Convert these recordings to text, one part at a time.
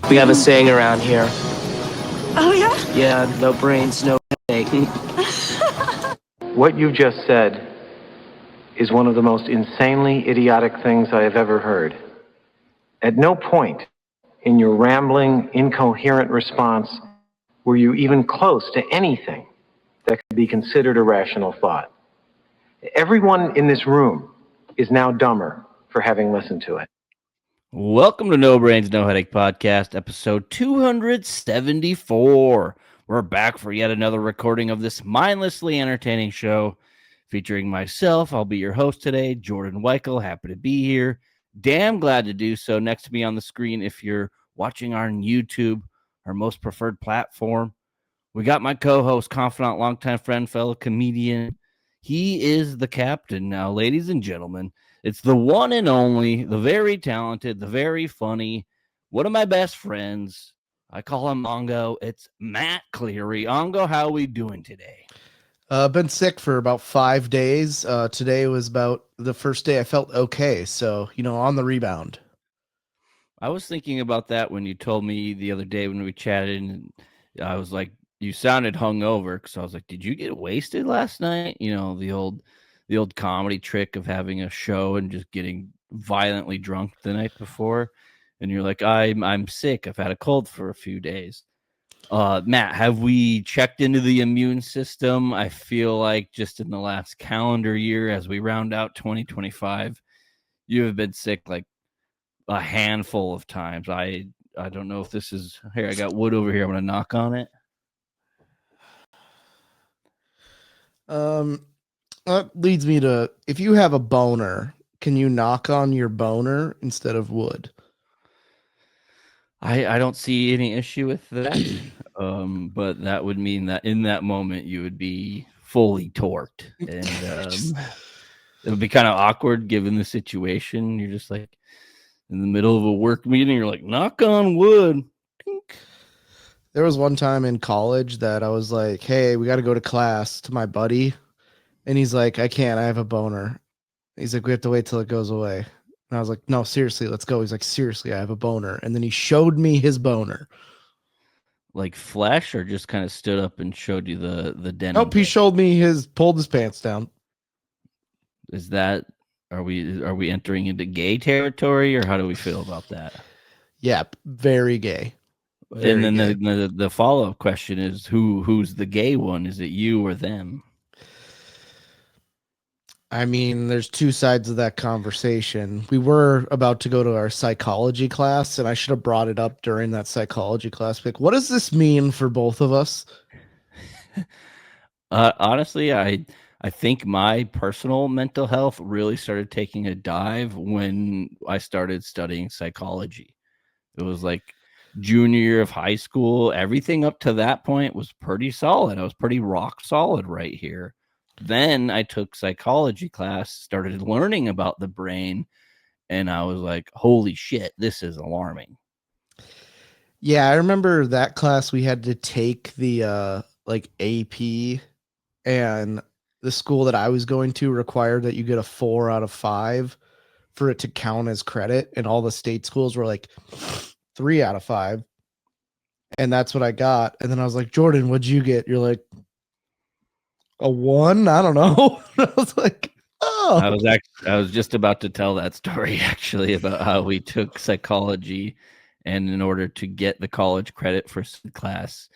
We have a saying around here. Oh, yeah? Yeah, no brains, no headache. What you just said is one of the most insanely idiotic things I have ever heard. At no point in your rambling, incoherent response were you even close to anything that could be considered a rational thought. Everyone in this room is now dumber for having listened to it. Welcome to No Brains, No Headache Podcast, episode 274. We're back for yet another recording of this mindlessly entertaining show featuring myself. I'll be your host today, Jordan Weichel. Happy to be here. Damn glad to do so. Next to me on the screen, if you're watching on YouTube, our most preferred platform, we got my co-host, confidant, longtime friend, fellow comedian. He is the captain now, ladies and gentlemen. It's the one and only, the very talented, the very funny, one of my best friends. I call him Ongo. It's Matt Cleary. Ongo, how are we doing today? Been sick for about 5 days. Today was about the first day I felt okay. So, on the rebound. I was thinking about that when you told me the other day when we chatted, and I was like, you sounded hungover, because I was like, did you get wasted last night? The old comedy trick of having a show and just getting violently drunk the night before. And you're like, I'm sick. I've had a cold for a few days. Matt, have we checked into the immune system? I feel like just in the last calendar year, as we round out 2025, you have been sick like a handful of times. I don't know if this is here. I got wood over here. I'm gonna knock on it. That leads me to, if you have a boner, can you knock on your boner instead of wood? I don't see any issue with that. But that would mean that in that moment you would be fully torqued, and it would be kind of awkward given the situation. You're just like in the middle of a work meeting. You're like, knock on wood. There was one time in college that I was like, hey, we got to go to class, to my buddy. And he's like, I can't, I have a boner. He's like, we have to wait till it goes away. And I was like, no, seriously, let's go. He's like, seriously, I have a boner. And then he showed me his boner. Like flesh, or just kind of stood up and showed you the denim? Nope, he showed me pulled his pants down. Is that, are we entering into gay territory, or how do we feel about that? Yep, very gay. And then the follow-up question is, who's the gay one? Is it you or them? I mean, there's two sides of that conversation. We were about to go to our psychology class, and I should have brought it up during that psychology class. Like, what does this mean for both of us? Honestly, I think my personal mental health really started taking a dive when I started studying psychology. It was like junior year of high school. Everything up to that point was pretty solid. I was pretty rock solid right here. Then I took psychology class, started learning about the brain, and I was like, holy shit, this is alarming. Yeah, I remember that class we had to take the AP, and the school that I was going to required that you get a 4 out of 5 for it to count as credit, and all the state schools were like 3 out of 5. And that's what I got. And then I was like, Jordan, what'd you get? You're like, a 1? I don't know. I was like, oh. I was just about to tell that story actually about how we took psychology, and in order to get the college credit for class,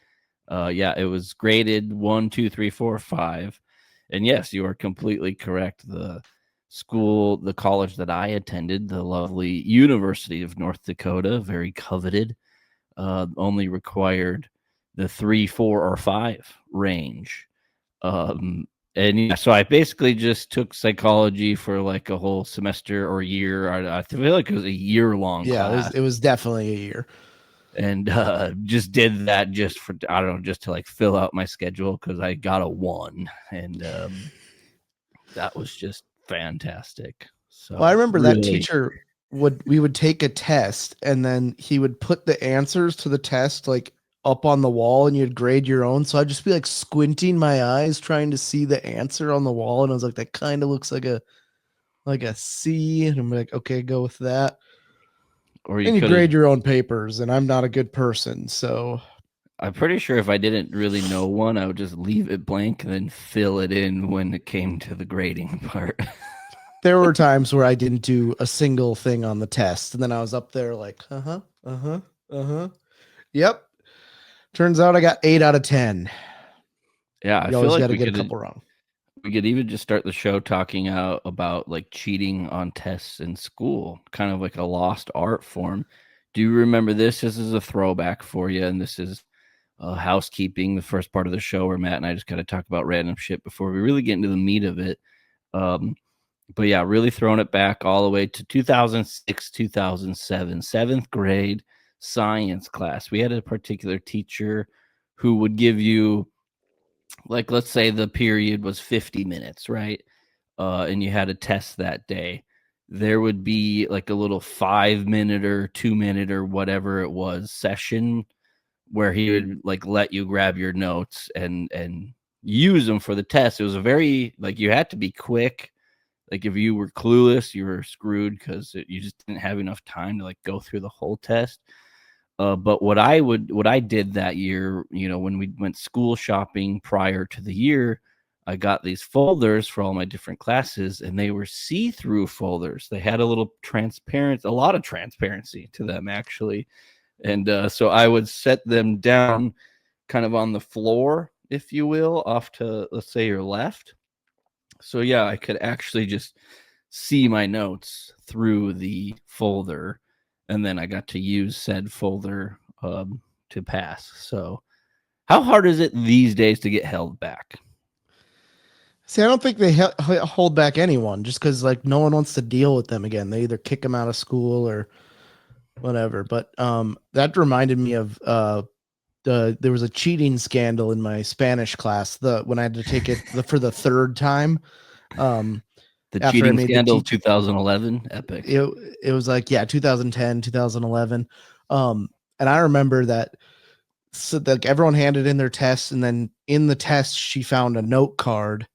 it was graded 1, 2, 3, 4, 5. And yes, you are completely correct. The college that I attended, the lovely University of North Dakota, very coveted, only required the 3, 4, or 5 range. And yeah, so I basically just took psychology for like a whole semester or year. I feel like it was a year-long class. It was definitely a year. And just did that just for, I don't know, just to like fill out my schedule, because I got a 1, and that was just fantastic. So well, I remember that teacher we would take a test, and then he would put the answers to the test like up on the wall, and you'd grade your own. So I'd just be like squinting my eyes trying to see the answer on the wall, and I was like, that kind of looks like a C, and I'm like, okay, go with that. Or And you could grade your own papers, and I'm not a good person, so I'm pretty sure if I didn't really know one, I would just leave it blank and then fill it in when it came to the grading part. there were times where I didn't do a single thing on the test, and then I was up there like, yep. Turns out I got 8 out of 10. Yeah, I You feel always like got to get a couple wrong. we could even just start the show talking about like cheating on tests in school, kind of like a lost art form. Do you remember this? This is a throwback for you, and this is housekeeping, the first part of the show where Matt and I just got to talk about random shit before we really get into the meat of it. But yeah, really throwing it back all the way to 2006, 2007, seventh grade science class. We had a particular teacher who would give you, like, let's say the period was 50 minutes, right? And you had a test that day. There would be like a little 5-minute or 2-minute or whatever it was session where he would like let you grab your notes and use them for the test. It was a very, like, you had to be quick. Like if you were clueless, you were screwed because you just didn't have enough time to like go through the whole test. But what I did that year, when we went school shopping prior to the year, I got these folders for all my different classes, and they were see-through folders. They had a lot of transparency to them actually. And so I would set them down kind of on the floor, if you will, off to, let's say, your left. So yeah, I could actually just see my notes through the folder, and then I got to use said folder to pass. So how hard is it these days to get held back? See, I don't think they hold back anyone just because like no one wants to deal with them again. They either kick them out of school or whatever. But that reminded me of there was a cheating scandal in my Spanish class when I had to take it for the third time. The cheating scandal 2011 epic. It was like 2010, 2011. And I remember that. So like everyone handed in their tests, and then in the test she found a note card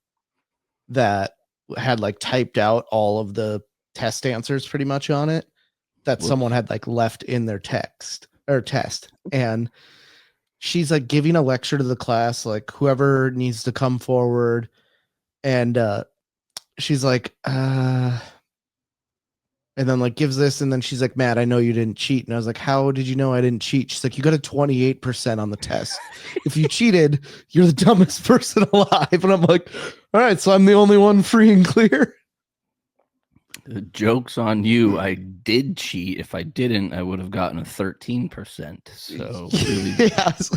that had like typed out all of the test answers pretty much on it that someone had like left in their test. And she's like giving a lecture to the class, like whoever needs to come forward. And she's like, and then like gives this, and then she's like, Matt, I know you didn't cheat. And I was like, how did you know I didn't cheat? She's like, you got a 28% on the test. If you cheated, you're the dumbest person alive. And I'm like, all right, so I'm the only one free and clear. The joke's on you. I did cheat. If I didn't, I would have gotten a 13%. So really... yeah, it's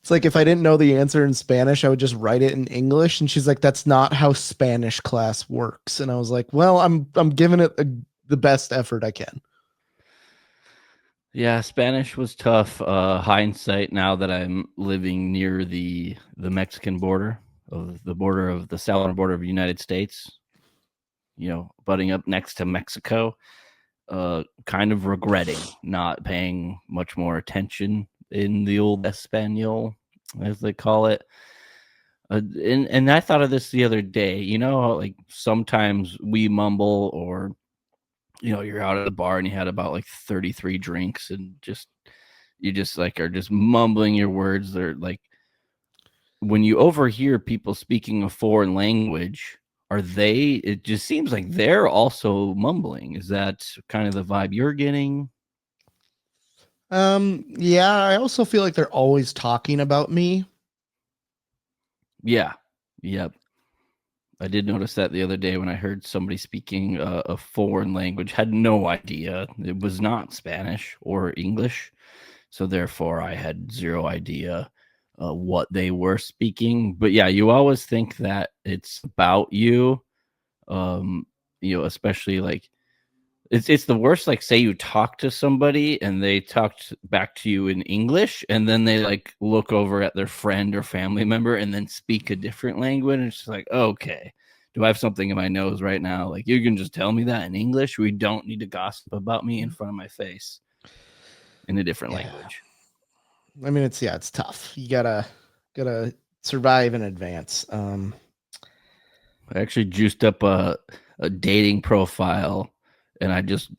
like if I didn't know the answer in Spanish, I would just write it in English. And she's like, that's not how Spanish class works. And I was like, well, I'm giving it the best effort I can. Yeah, Spanish was tough. Hindsight, now that I'm living near the Mexican border, of the southern border of the United States, butting up next to Mexico, kind of regretting not paying much more attention in the old Espanol, as they call it. And I thought of this the other day, like sometimes we mumble, or you're out at the bar and you had about like 33 drinks and you just like are just mumbling your words. They're like, when you overhear people speaking a foreign language, it just seems like they're also mumbling. Is that kind of the vibe you're getting? Yeah, I also feel like they're always talking about me. Yeah. Yep. I did notice that the other day when I heard somebody speaking a foreign language. Had no idea. It was not Spanish or English. So therefore, I had zero idea what they were speaking. But yeah, you always think that it's about you. Especially like it's the worst. Like, say you talk to somebody and they talked back to you in English, and then they like look over at their friend or family member and then speak a different language. And it's just like, okay, do I have something in my nose right now? Like, you can just tell me that in English. We don't need to gossip about me in front of my face in a different language. I mean, it's tough. You gotta survive in advance. I actually juiced up a dating profile, and I just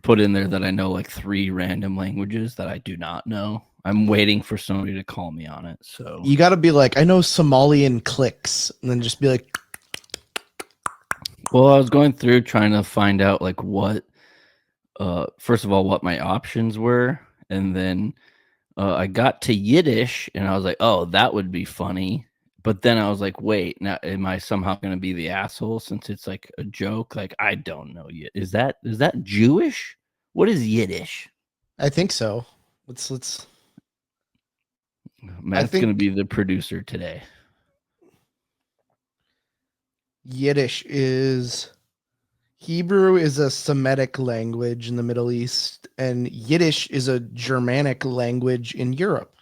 put in there that I know like 3 random languages that I do not know. I'm waiting for somebody to call me on it. So You got to be like, I know Somalian clicks, and then just be like, well, I was going through trying to find out like what first of all what my options were, and then I got to Yiddish and I was like, oh, that would be funny. But then I was like, wait, now am I somehow going to be the asshole since it's like a joke? Like, I don't know yet. Is that Jewish? What is Yiddish? I think so. Let's. Matt's going to be the producer today. Yiddish is Hebrew is a Semitic language in the Middle East, and Yiddish is a Germanic language in Europe.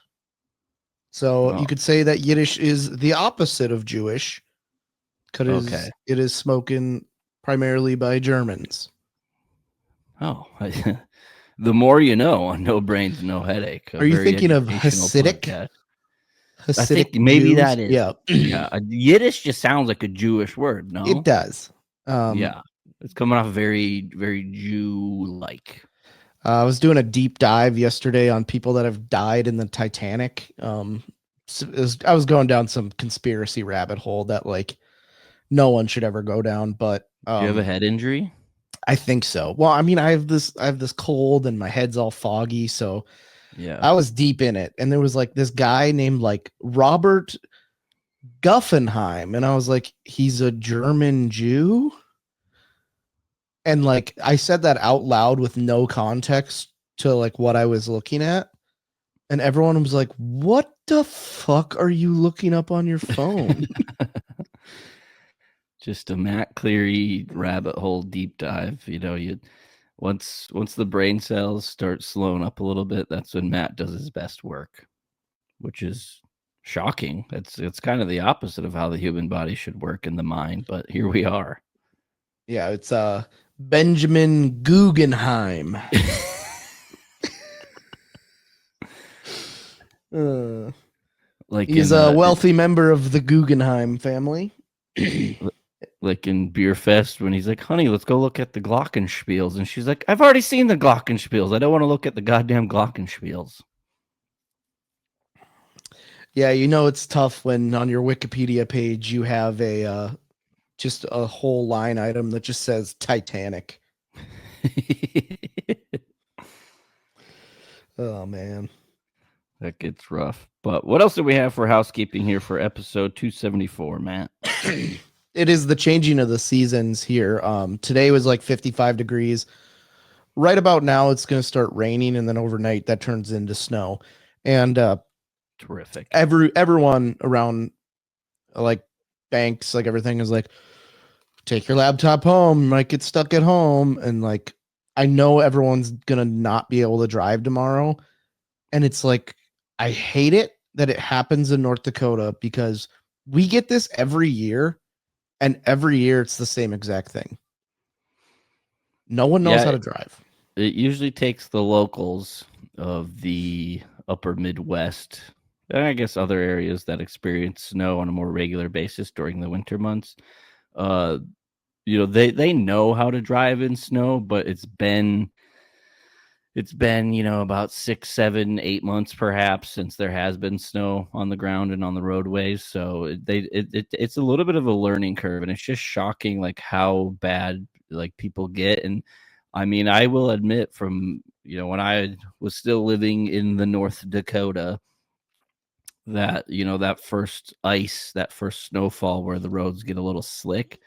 So you could say that Yiddish is the opposite of Jewish, because it is spoken primarily by Germans. Oh, the more you know on No Brains, No Headache. Are you thinking of Hasidic? Podcast. Hasidic I think maybe Jews? that is. Yeah. Yeah. Yiddish just sounds like a Jewish word, no? It does. Yeah. It's coming off very, very Jew-like. I was doing a deep dive yesterday on people that have died in the Titanic. I was going down some conspiracy rabbit hole that like no one should ever go down. But do you have a head injury? I think so. Well, I mean, I have this cold and my head's all foggy, so yeah, I was deep in it. And there was like this guy named like Robert Guffenheim, and I was like, he's a German Jew. And like I said that out loud with no context to like what I was looking at. And everyone was like, what the fuck are you looking up on your phone? Just a Matt Cleary rabbit hole deep dive. You know, once the brain cells start slowing up a little bit, that's when Matt does his best work, which is shocking. It's kind of the opposite of how the human body should work in the mind, but here we are. Yeah, it's Benjamin Guggenheim. Like he's a wealthy member of the Guggenheim family. Like in Beer Fest when he's like, honey, let's go look at the Glockenspiels. And she's like, I've already seen the Glockenspiels. I don't want to look at the goddamn Glockenspiels. Yeah, you know it's tough when on your Wikipedia page you have a just a whole line item that just says Titanic. Oh man, that gets rough. But what else do we have for housekeeping here for episode 274, Matt? It is the changing of the seasons here. Today was like 55 degrees. Right about now it's going to start raining, and then overnight that turns into snow. And terrific. Everyone around like banks, like everything is like, take your laptop home, you might get stuck at home. And like, I know everyone's going to not be able to drive tomorrow. And it's like, I hate it that it happens in North Dakota because we get this every year, and every year it's the same exact thing. No one knows how to drive. It usually takes the locals of the upper Midwest, and I guess other areas that experience snow on a more regular basis during the winter months. You know, they know how to drive in snow, but it's been, you know, about 6, 7, 8 months perhaps since there has been snow on the ground and on the roadways. So it's a little bit of a learning curve, and it's just shocking like how bad like people get. And I mean, I will admit, from, you know, when I was still living in the North Dakota, that, you know, that first snowfall where the roads get a little slick,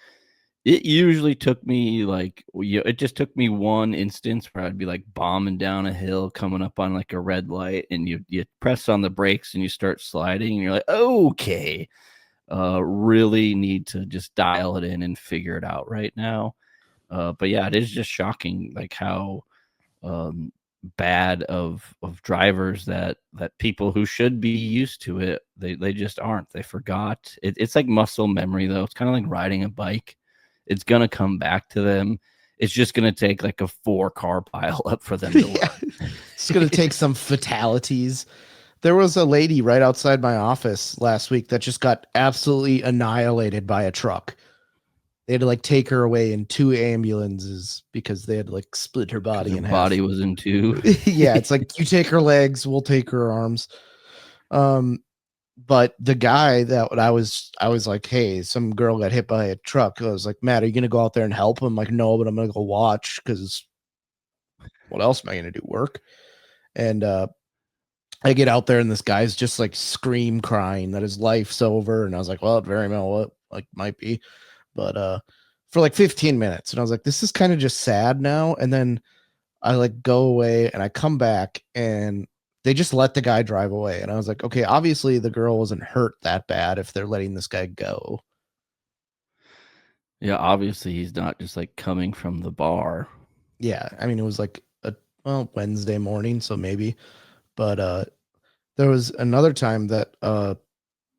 it usually took me like, it just took me one instance where I'd be like bombing down a hill, coming up on like a red light, and you press on the brakes and you start sliding, and you're like, okay, really need to just dial it in and figure it out right now. But yeah, it is just shocking like how bad of drivers that people who should be used to it, they just aren't. They forgot. It's like muscle memory though. It's kind of like riding a bike. It's gonna come back to them. It's just gonna take like a 4-car pile up for them to learn. It's gonna take some fatalities. There was a lady right outside my office last week that just got absolutely annihilated by a truck. they had to like take her away in 2 ambulances because they had to like split her body in Her half. body was in 2. Yeah, it's like you take her legs, we'll take her arms. But the guy that I was like, hey, some girl got hit by a truck. I was like, Matt, are you gonna go out there and help him? I'm like, no, but I'm gonna go watch because what else am I gonna do? Work. And I get out there and this guy's just like scream crying that his life's over. And I was like, well, it very well like might be. But for like 15 minutes. And I was like, this is kind of just sad now. And then I like go away and I come back and they just let the guy drive away. And I was like, okay, obviously the girl wasn't hurt that bad if they're letting this guy go. Yeah, obviously he's not just like coming from the bar. Yeah, I mean it was like a Wednesday morning, so maybe. But there was another time that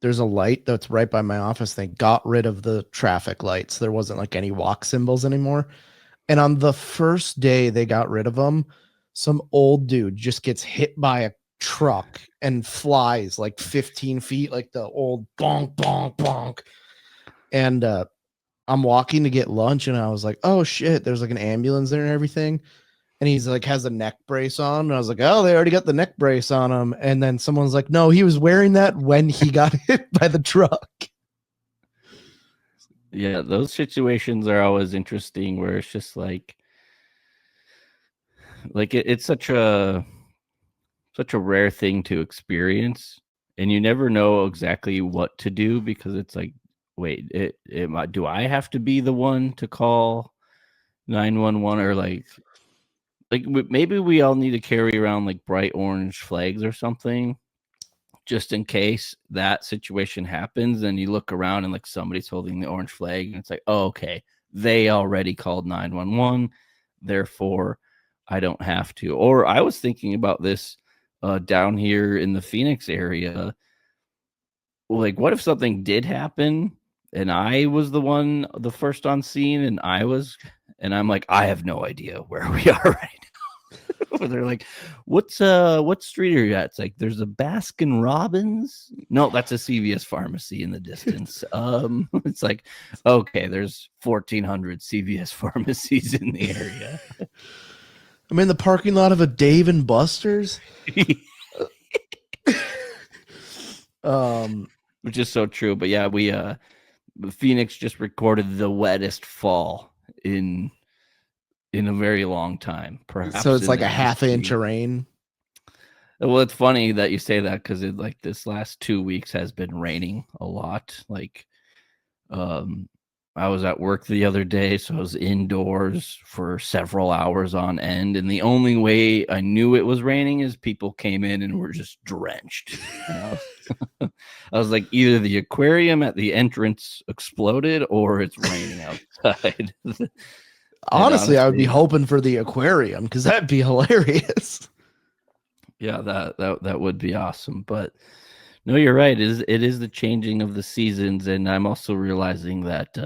there's a light that's right by my office. They got rid of the traffic lights. There wasn't like any walk symbols anymore. And on the first day they got rid of them, some old dude just gets hit by a truck and flies like 15 feet, like the old bonk, bonk, bonk. And I'm walking to get lunch and I was like, oh shit, there's like an ambulance there and everything. And he's like, has a neck brace on. And I was like, oh, they already got the neck brace on him. And then someone's like, no, he was wearing that when he got hit by the truck. Yeah, those situations are always interesting where it's just like it's such a rare thing to experience, and you never know exactly what to do because it's like, wait, do I have to be the one to call 911 or like maybe we all need to carry around like bright orange flags or something just in case that situation happens and you look around and like somebody's holding the orange flag and it's like, oh, okay, they already called 911, therefore I don't have to. Or I was thinking about this down here in the Phoenix area. Like, what if something did happen and I was the first on scene and I'm like, I have no idea where we are right now. They're like, what street are you at? It's like, there's a Baskin Robbins. No, that's a CVS pharmacy in the distance. It's like, okay, there's 1,400 CVS pharmacies in the area. I'm in the parking lot of a Dave and Buster's. Which is so true. But yeah, we Phoenix just recorded the wettest fall in a very long time. Perhaps so it's like a half inch of rain. Well, it's funny that you say that because it like this last 2 weeks has been raining a lot. Like, I was at work the other day, so I was indoors for several hours on end, and the only way I knew it was raining is people came in and were just drenched. I was like, either the aquarium at the entrance exploded or it's raining outside. Honestly, I would be hoping for the aquarium because that'd be hilarious. Yeah, that would be awesome. But no, you're right. It is the changing of the seasons, and I'm also realizing that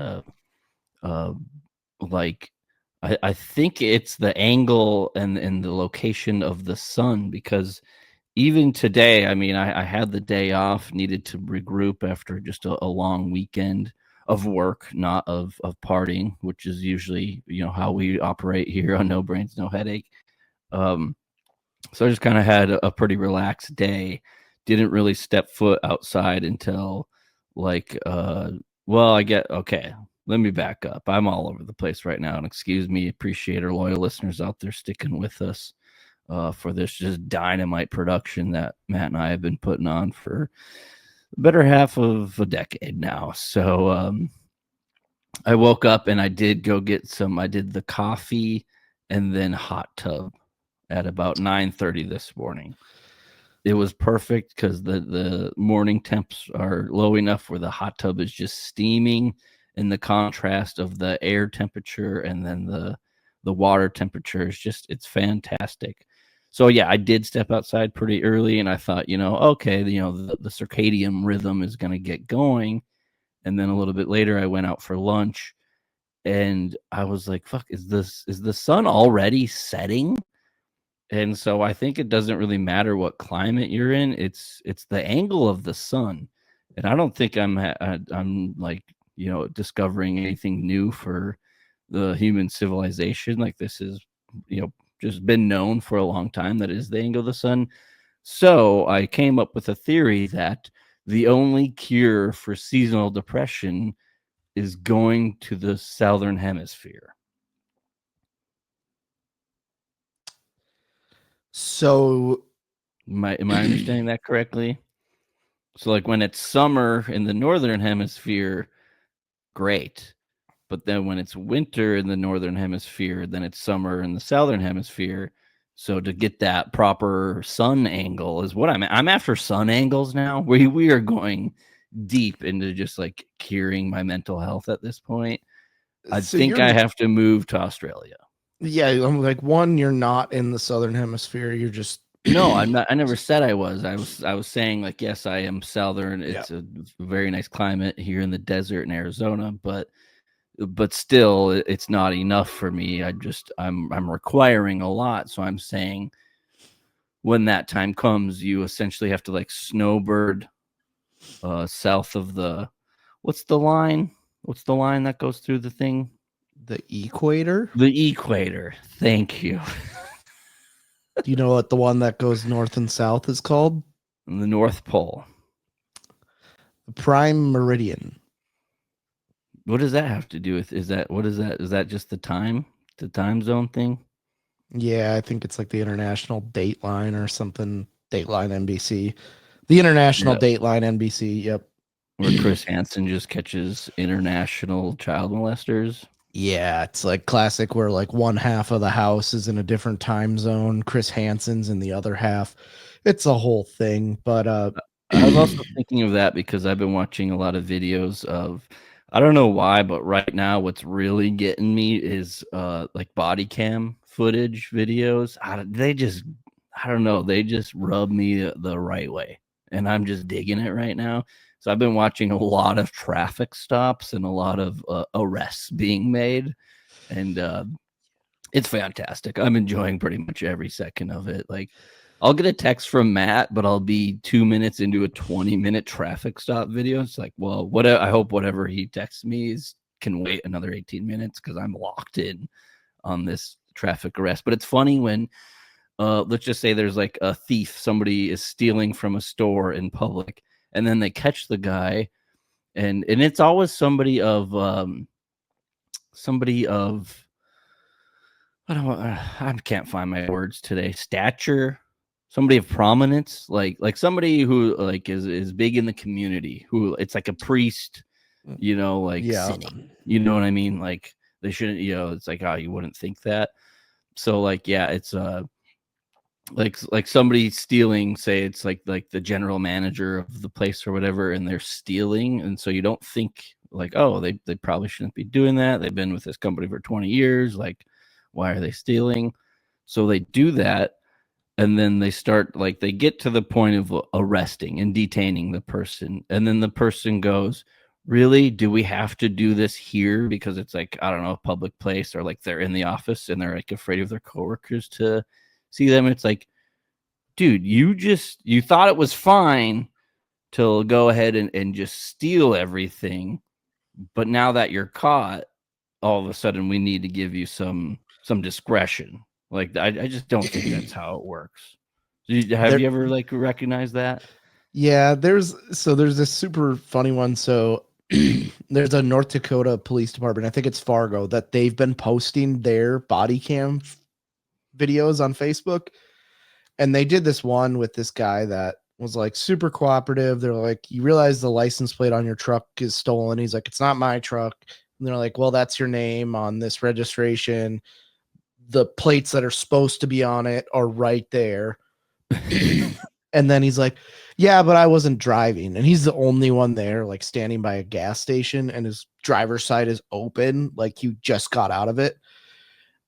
like I think it's the angle and the location of the sun, because even today, I mean, I had the day off, needed to regroup after just a long weekend of work, not of partying, which is usually, how we operate here on No Brains, No Headache. So I just kind of had a pretty relaxed day. Didn't really step foot outside until like, okay, let me back up. I'm all over the place right now. And excuse me, appreciate our loyal listeners out there sticking with us for this just dynamite production that Matt and I have been putting on for the better half of a decade now. So I woke up and I did go get I did the coffee and then hot tub at about 9:30 this morning. It was perfect because the morning temps are low enough where the hot tub is just steaming, and the contrast of the air temperature and then the water temperature is it's fantastic. So yeah, I did step outside pretty early, and I thought, okay, the circadian rhythm is going to get going. And then a little bit later, I went out for lunch, and I was like, fuck, is the sun already setting? And so I think it doesn't really matter what climate you're in. It's the angle of the sun. And I don't think I'm like discovering anything new for the human civilization. Like this is, just been known for a long time that is the angle of the sun. So I came up with a theory that the only cure for seasonal depression is going to the southern hemisphere. So Am I understanding that correctly? So like when it's summer in the northern hemisphere, great. But then when it's winter in the northern hemisphere, then it's summer in the southern hemisphere. So to get that proper sun angle is what I'm after sun angles now. We are going deep into just like curing my mental health at this point. I think I have to move to Australia. Yeah, I'm like, one, you're not in the southern hemisphere. You're just No, I'm not. I never said I was. I was saying like, yes, I am southern. It's a very nice climate here in the desert in Arizona, but still it's not enough for me. I'm requiring a lot. So I'm saying when that time comes, you essentially have to like snowbird south of what's the line? What's the line that goes through the thing? the equator. The equator. Thank you. Do you know what the one that goes north and south is called? The North Pole. The prime meridian. What does that have to do with? Is that just the time zone thing? Yeah, I think it's like the international dateline or something. Dateline NBC. The international dateline NBC. Yep. Where Chris Hansen just catches international child molesters. Yeah, it's like classic where like one half of the house is in a different time zone. Chris Hansen's in the other half. It's a whole thing. But I was also thinking of that because I've been watching a lot of videos of, I don't know why, but right now what's really getting me is like body cam footage videos. I don't know, they just rub me the right way, and I'm just digging it right now. So I've been watching a lot of traffic stops and a lot of arrests being made, and it's fantastic. I'm enjoying pretty much every second of it. Like, I'll get a text from Matt, but I'll be 2 minutes into a 20-minute traffic stop video. It's like, well, I hope whatever he texts me can wait another 18 minutes because I'm locked in on this traffic arrest. But it's funny when, let's just say there's like a thief, somebody is stealing from a store in public, and then they catch the guy, and it's always somebody of I can't find my words today. Stature, somebody of prominence, like somebody who like is big in the community, who it's like a priest, sinning. You know what I mean? Like they shouldn't, it's like, oh, you wouldn't think that. So like, yeah, it's like somebody stealing, say it's like the general manager of the place or whatever, and they're stealing, and so you don't think like, oh, they probably shouldn't be doing that. They've been with this company for 20 years. Like, why are they stealing? So they do that, and then they start, like, they get to the point of arresting and detaining the person, and then the person goes, really, do we have to do this here? Because it's like, I don't know, a public place, or like they're in the office and they're like afraid of their coworkers to see them. It's like, dude, you thought it was fine to go ahead and just steal everything, but now that you're caught, all of a sudden we need to give you some discretion. Like, I just don't think that's how it works. Have you ever like recognized that? Yeah, there's this super funny one. So there's a North Dakota police department, I think it's Fargo, that they've been posting their body cam videos on Facebook. And they did this one with this guy that was like super cooperative. They're like, you realize the license plate on your truck is stolen. He's like, it's not my truck. And they're like, well, that's your name on this registration. The plates that are supposed to be on it are right there. And then he's like, yeah, but I wasn't driving. And he's the only one there, like standing by a gas station, and his driver's side is open, like you just got out of it.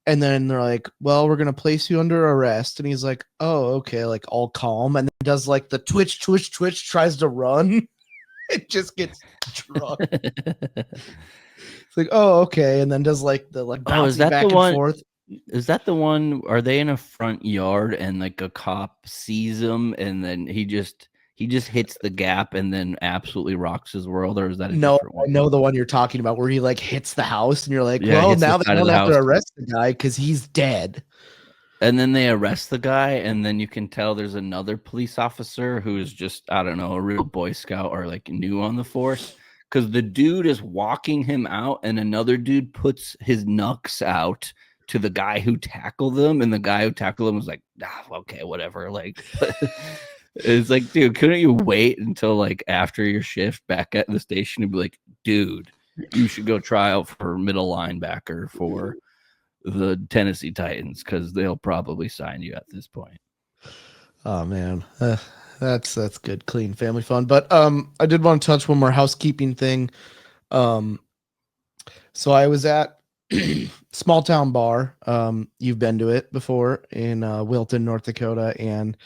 And then they're like, well, we're going to place you under arrest. And he's like, oh, okay, like all calm. And then does like the twitch, tries to run. It just gets drunk. It's like, oh, okay. And then does like the is that back the one? And forth. Is that the one? Are they in a front yard and like a cop sees him, and then he just he just hits the gap and then absolutely rocks his world, or is that a No, different one? I know the one you're talking about where he like hits the house and you're like, Yeah, he well, hits the now they side of don't the have to house. arrest the guy because he's dead. And then they arrest the guy, and then you can tell there's another police officer who is just, I don't know, a real Boy Scout or like new on the force. Because the dude is walking him out, and another dude puts his knucks out to the guy who tackled them, and the guy who tackled him was like, okay, whatever. Like, it's like, dude, couldn't you wait until like after your shift back at the station and be like, dude, you should go try out for middle linebacker for the Tennessee Titans because they'll probably sign you at this point. Oh man, that's good, clean family fun. But I did want to touch one more housekeeping thing. So I was at Small Town Bar. You've been to it before in Wilton, North Dakota, and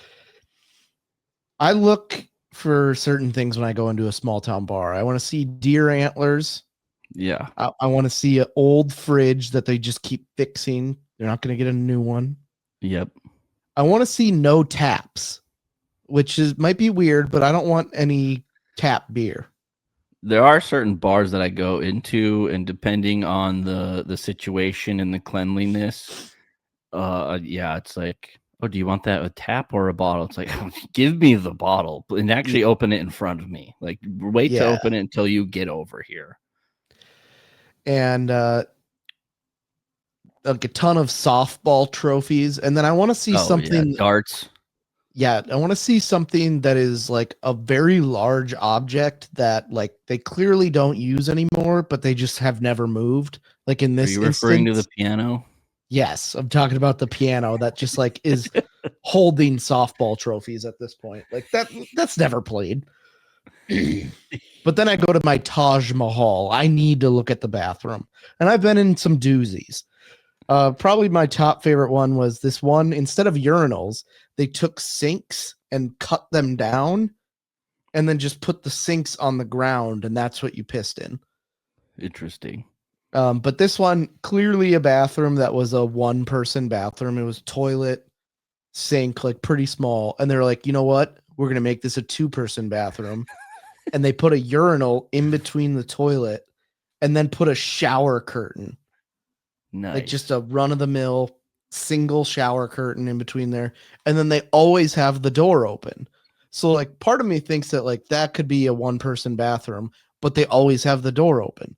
I look for certain things when I go into a small town bar. I want to see deer antlers. Yeah. I want to see an old fridge that they just keep fixing. They're not going to get a new one. Yep. I want to see no taps, which might be weird, but I don't want any tap beer. There are certain bars that I go into, and depending on the situation and the cleanliness, yeah, it's like, oh, do you want that a tap or a bottle? It's like, give me the bottle and actually open it in front of me. Like, wait to open it until you get over here. And like a ton of softball trophies, and then I want to see something darts. Yeah, I want to see something that is like a very large object that like they clearly don't use anymore, but they just have never moved. Like in this Are you referring to the piano? Yes, I'm talking about the piano that just like is holding softball trophies at this point. Like that's never played. But then I go to my Taj Mahal. I need to look at the bathroom. And I've been in some doozies. Probably my top favorite one was this one. Instead of urinals, they took sinks and cut them down and then just put the sinks on the ground, and that's what you pissed in. Interesting. But this one, clearly a bathroom that was a one-person bathroom. It was toilet, sink, like pretty small. And they're like, you know what? We're going to make this a two-person bathroom. And they put a urinal in between the toilet and then put a shower curtain. Nice. Like just a run-of-the-mill single shower curtain in between there. And then they always have the door open. So like part of me thinks that like that could be a one-person bathroom, but they always have the door open.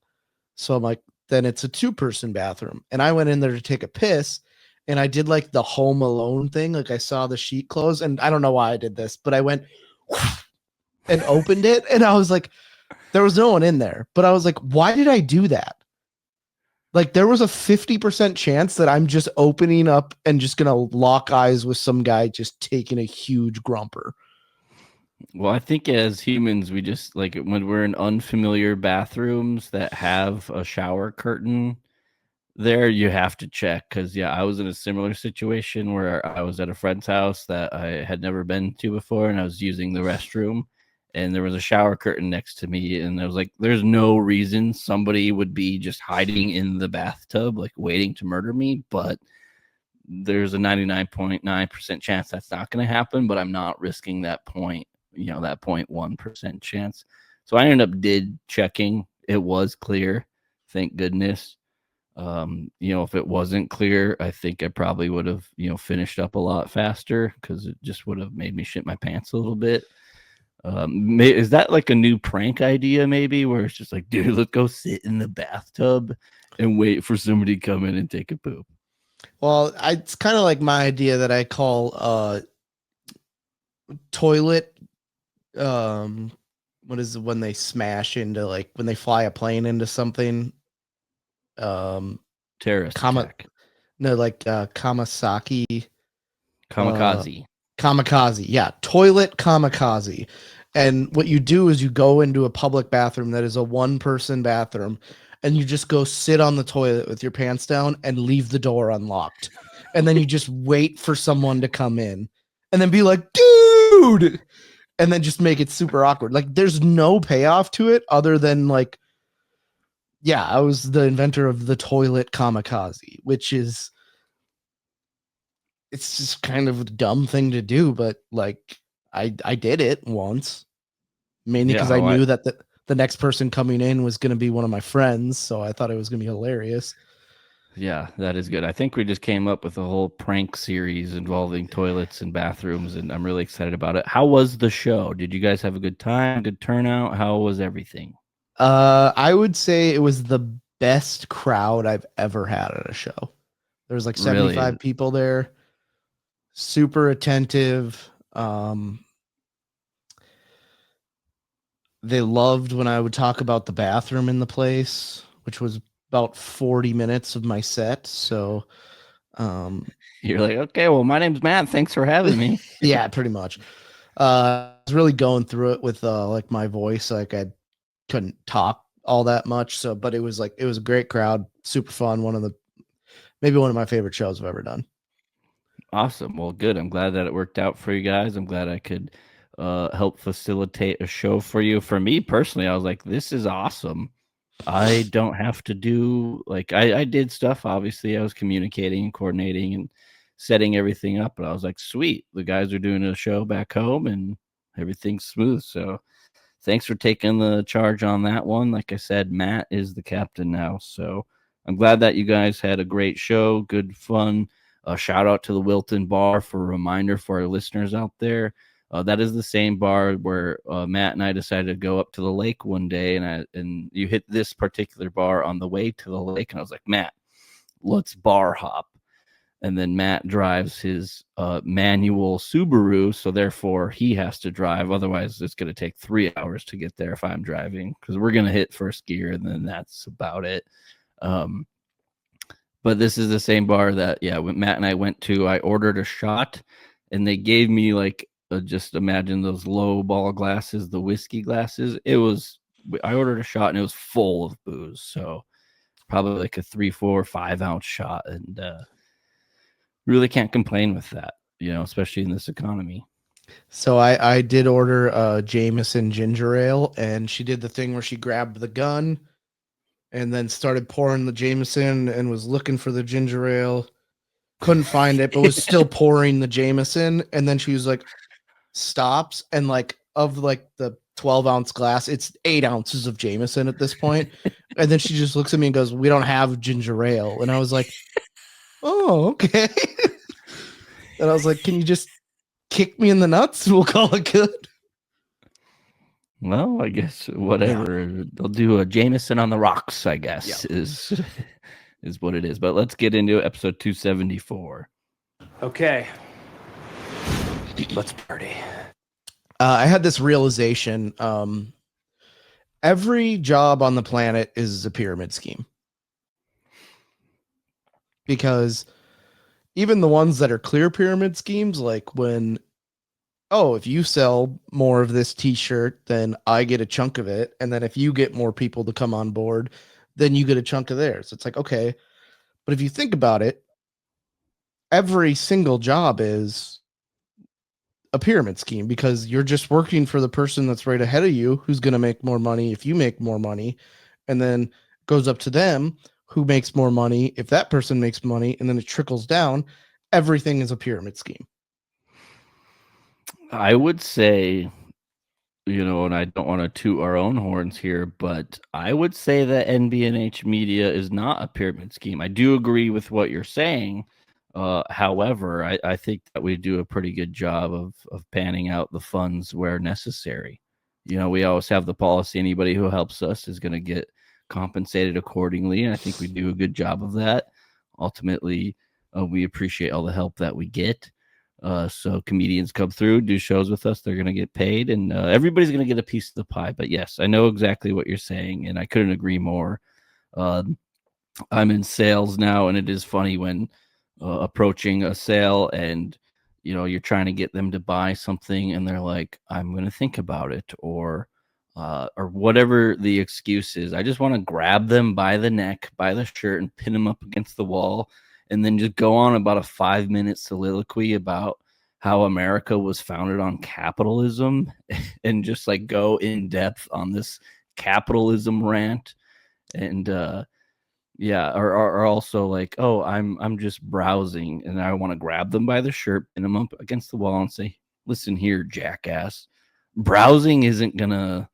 So I'm like, then it's a two-person bathroom. And I went in there to take a piss, and I did like the Home Alone thing. Like I saw the sheet close, and I don't know why I did this, but I went and opened it, and I was like, there was no one in there. But I was like, why did I do that? Like there was a 50% chance that I'm just opening up and just gonna lock eyes with some guy just taking a huge grumper. Well, I think as humans, we just like when we're in unfamiliar bathrooms that have a shower curtain there, you have to check. Because, yeah, I was in a similar situation where I was at a friend's house that I had never been to before, and I was using the restroom, and there was a shower curtain next to me. And I was like, there's no reason somebody would be just hiding in the bathtub, like waiting to murder me. But there's a 99.9% chance that's not going to happen. But I'm not risking that point. That 0.1% chance. So I ended up checking. It was clear. Thank goodness. If it wasn't clear, I think I probably would have, finished up a lot faster because it just would have made me shit my pants a little bit. Is that like a new prank idea maybe where it's just like, dude, let's go sit in the bathtub and wait for somebody to come in and take a poop? Well, it's kind of like my idea that I call toilet what is it when they smash into, like when they fly a plane into something, terrorist attack. No, like kamikaze, yeah, toilet kamikaze. And what you do is you go into a public bathroom that is a one-person bathroom, and you just go sit on the toilet with your pants down and leave the door unlocked, and then you just wait for someone to come in and then be like, dude, and then just make it super awkward. Like there's no payoff to it other than like, yeah, I was the inventor of the toilet kamikaze, which is, it's just kind of a dumb thing to do, but like I did it once, mainly Yeah, because I knew that the next person coming in was going to be one of my friends, so I thought it was going to be hilarious. Yeah, that is good. I think we just came up with a whole prank series involving toilets and bathrooms, and I'm really excited about it. How was the show? Did you guys have a good time? Good turnout? How was everything? I would say it was the best crowd I've ever had at a show. There was like Really? 75 people there, super attentive. They loved when I would talk about the bathroom in the place, which was about 40 minutes of my set. So, You're like, okay, well, my name's Matt. Thanks for having me. yeah, pretty much. I was really going through it with like my voice. Like I couldn't talk all that much. So, but it was a great crowd, super fun. Maybe one of my favorite shows I've ever done. Awesome. Well, good. I'm glad that it worked out for you guys. I'm glad I could help facilitate a show for you. For me personally, I was like, this is awesome. I don't have to do like I did stuff. Obviously, I was communicating and coordinating and setting everything up, but I was like, sweet, the guys are doing a show back home and everything's smooth. So thanks for taking the charge on that one. Like I said, Matt is the captain now. So I'm glad that you guys had a great show, good fun. Shout out to the Wilton Bar for a reminder for our listeners out there. That is the same bar where Matt and I decided to go up to the lake one day, and you hit this particular bar on the way to the lake, and I was like, Matt, let's bar hop. And then Matt drives his manual Subaru, so therefore he has to drive. Otherwise, it's going to take 3 hours to get there if I'm driving, because we're going to hit first gear, and then that's about it. But this is the same bar that, yeah, when Matt and I went to, I ordered a shot, and they gave me like, just imagine those low ball glasses, the whiskey glasses. I ordered a shot, and it was full of booze. So probably like a 3, 4, 5 ounce shot. And really can't complain with that, especially in this economy. So I did order a Jameson ginger ale, and she did the thing where she grabbed the gun and then started pouring the Jameson and was looking for the ginger ale. Couldn't find it, but was still pouring the Jameson. And then she was like, stops, and like of like the 12-ounce glass, it's 8 ounces of Jameson at this point. And then she just looks at me and goes, "We don't have ginger ale." And I was like, "Oh, okay." And I was like, "Can you just kick me in the nuts? We'll call it good." Well, I guess whatever. Yeah. They'll do a Jameson on the rocks, I guess, is what it is. But let's get into episode 274. Okay. Let's party. I had this realization. Every job on the planet is a pyramid scheme. Because even the ones that are clear pyramid schemes, like when, if you sell more of this t-shirt, then I get a chunk of it. And then if you get more people to come on board, then you get a chunk of theirs. It's like, okay. But if you think about it, every single job is a pyramid scheme, because you're just working for the person that's right ahead of you, who's going to make more money if you make more money, and then goes up to them who makes more money if that person makes money, and then it trickles down. Everything is a pyramid scheme. I would say, and I don't want to toot our own horns here, but I would say that NBNH media is not a pyramid scheme. I do agree with what you're saying. However, I think that we do a pretty good job of panning out the funds where necessary. We always have the policy, anybody who helps us is going to get compensated accordingly. And I think we do a good job of that. Ultimately, we appreciate all the help that we get. So comedians come through, do shows with us. They're going to get paid, and everybody's going to get a piece of the pie. But yes, I know exactly what you're saying, and I couldn't agree more. I'm in sales now, and it is funny when approaching a sale and you're trying to get them to buy something, and they're like, "I'm going to think about it," or whatever the excuse is. I just want to grab them by the neck, by the shirt, and pin them up against the wall, and then just go on about a 5-minute soliloquy about how America was founded on capitalism, and just like go in depth on this capitalism rant. And or also like, oh, I'm just browsing, and I want to grab them by the shirt, pin them up against the wall, and say, listen here, jackass. Browsing isn't gonna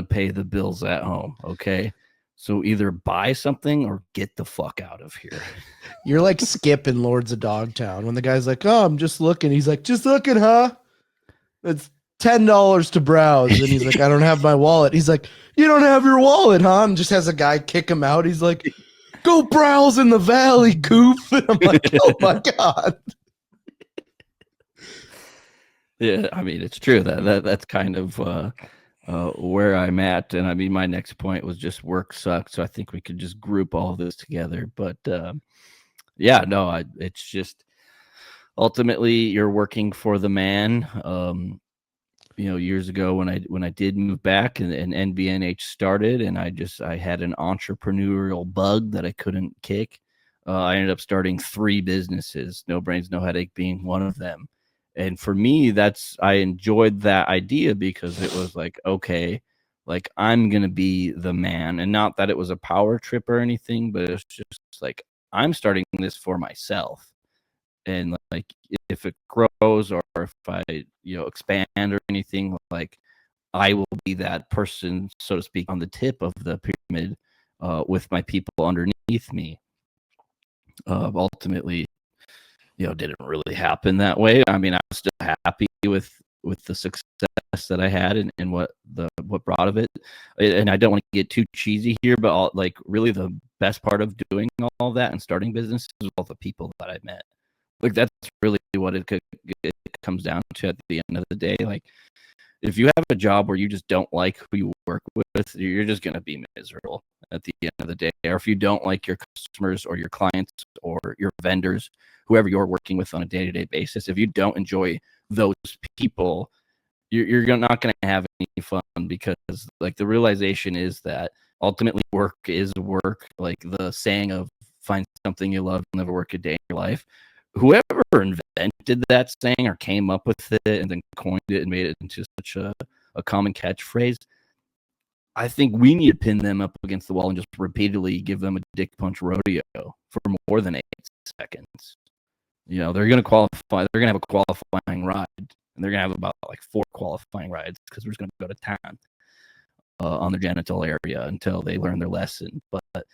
pay the bills at home, okay? So either buy something or get the fuck out of here. You're like Skip in Lords of Dogtown when the guy's like, "Oh, I'm just looking." He's like, "Just looking, huh? It's $10 to browse." And he's like, "I don't have my wallet." He's like, "You don't have your wallet, huh?" And just has a guy kick him out. He's like, "Go browse in the valley, goof." And I'm like, "Oh my god." Yeah, I mean, it's true that's kind of where I'm at. And I mean, my next point was just work sucks. So I think we could just group all of this together. But yeah, no, it's just ultimately you're working for the man. Years ago when I did move back and NBNH started, and I had an entrepreneurial bug that I couldn't kick. I ended up starting 3 businesses, No Brains, No Headache being one of them. And for me, I enjoyed that idea because it was like, okay, like I'm going to be the man. And not that it was a power trip or anything, but it's just like, I'm starting this for myself. And like, if it grows or if I, expand or anything, like I will be that person, so to speak, on the tip of the pyramid with my people underneath me. Ultimately, didn't really happen that way. I mean, I was still happy with the success that I had and what brought of it. And I don't want to get too cheesy here, but really the best part of doing all that and starting businesses was all the people that I met. Like that's really what it comes down to at the end of the day. Like if you have a job where you just don't like who you work with, you're just going to be miserable at the end of the day. Or if you don't like your customers or your clients or your vendors, whoever you're working with on a day-to-day basis, if you don't enjoy those people, you're not going to have any fun, because like the realization is that ultimately work is work. Like the saying of find something you love, you'll never work a day in your life. Whoever invented that saying or came up with it and then coined it and made it into such a common catchphrase, I think we need to pin them up against the wall and just repeatedly give them a dick punch rodeo for more than 8 seconds. They're going to qualify. They're going to have a qualifying ride, and they're going to have about like 4 qualifying rides because we're just going to go to town on their genital area until they learn their lesson. But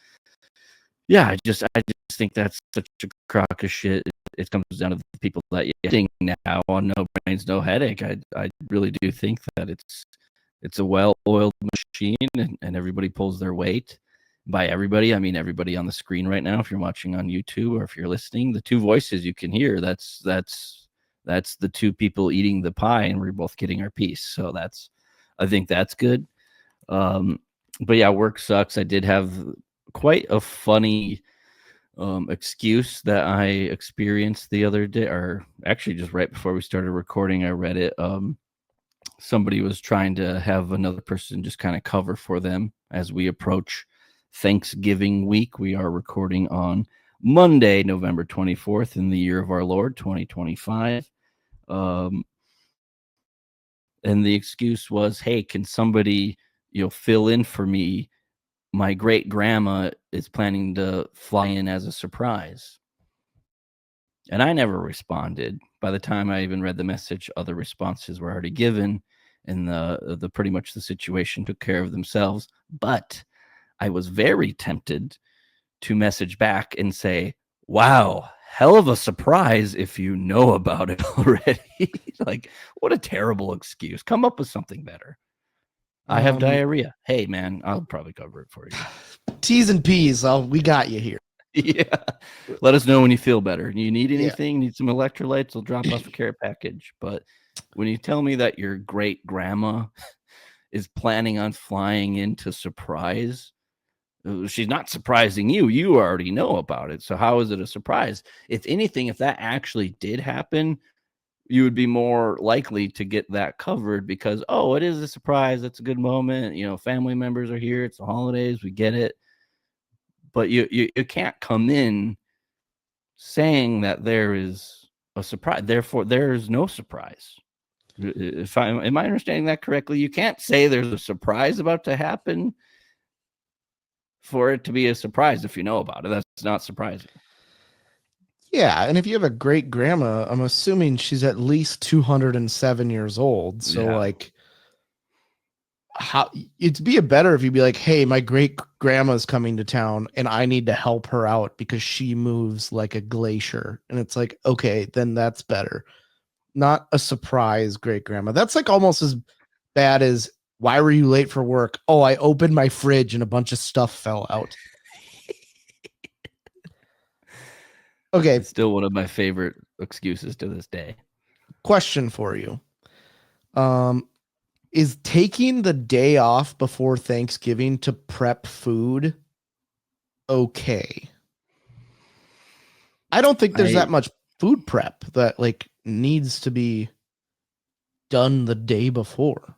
yeah, I just think that's such a crock of shit. It comes down to the people that you're getting now on No Brains, No Headache. I really do think that it's a well-oiled machine, and everybody pulls their weight. By everybody, I mean everybody on the screen right now. If you're watching on YouTube or if you're listening, the 2 voices you can hear, that's the 2 people eating the pie, and we're both getting our piece. So I think that's good. But yeah, work sucks. I did have quite a funny excuse that I experienced the other day, or actually just right before we started recording. I read it. Somebody was trying to have another person just kind of cover for them as we approach Thanksgiving week. We are recording on Monday, November 24th in the year of our Lord 2025. And the excuse was, hey, can somebody fill in for me? My great grandma is planning to fly in as a surprise. And I never responded. By the time I even read the message, other responses were already given, and the pretty much the situation took care of themselves. But I was very tempted to message back and say, wow, hell of a surprise if you know about it already. Like, what a terrible excuse. Come up with something better. I have diarrhea. Hey, man, I'll probably cover it for you. T's and P's. We got you here. Yeah. Let us know when you feel better. You need anything? Need some electrolytes? We'll drop off a care package. But when you tell me that your great grandma is planning on flying in to surprise, she's not surprising you. You already know about it. So how is it a surprise? If anything, if that actually did happen, you would be more likely to get that covered because, oh, it is a surprise. It's a good moment. Family members are here. It's the holidays. We get it. But you can't come in saying that there is a surprise. Therefore, there is no surprise. Am I understanding that correctly? You can't say there's a surprise about to happen for it to be a surprise if you know about it. That's not surprising. Yeah, and if you have a great grandma, I'm assuming she's at least 207 years old. So Yeah. like, how it'd be better if you'd be like, hey, my great grandma's coming to town and I need to help her out because she moves like a glacier. And it's like, okay, then that's better. Not a surprise great grandma. That's like almost as bad as, why were you late for work? Oh, I opened my fridge and a bunch of stuff fell out. Okay, It's still one of my favorite excuses to this day. question for you. Is taking the day off before Thanksgiving to prep food okay? I don't think there's I that much food prep that like needs to be done the day before.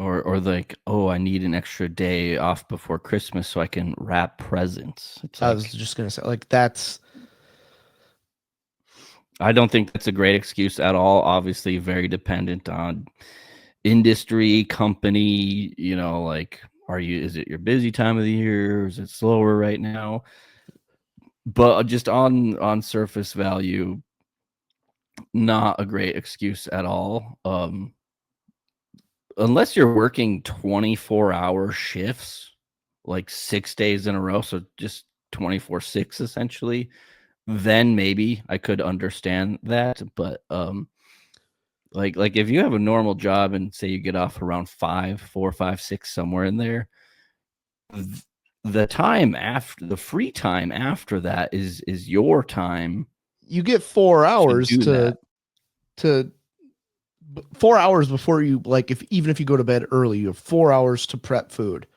or like, oh, I need an extra day off before Christmas so I can wrap presents. It's I was like, just gonna say, like, that's I don't think that's a great excuse at all. Obviously, very dependent on industry, company, like, is it your busy time of the year? Is it slower right now? But just on surface value, not a great excuse at all. Unless you're working 24-hour shifts, like 6 days in a row, so just 24/6 essentially, then maybe I could understand that. But like if you have a normal job and say you get off around 4, 5, 6, somewhere in there, the time after the free time after that is your time you get 4 to hours do that. to 4 hours before you, like, if even if you go to bed early, you have 4 hours to prep food.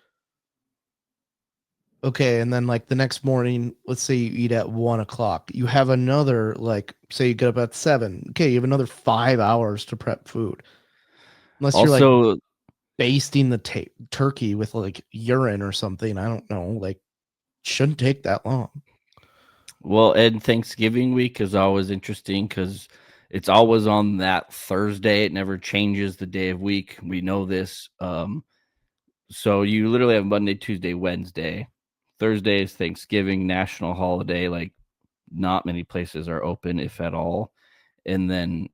Okay, and then like the next morning, let's say you eat at 1 o'clock. You have another, like, say you get up at 7. Okay, you have another 5 hours to prep food. Unless you're like Also, basting the turkey with like urine or something. I don't know. Like, shouldn't take that long. well, and Thanksgiving week is always interesting because it's always on that Thursday. It never changes the day of week. We know this. So you literally have Monday, Tuesday, Wednesday. Thursday is Thanksgiving, national holiday. Like, not many places are open, if at all. And then,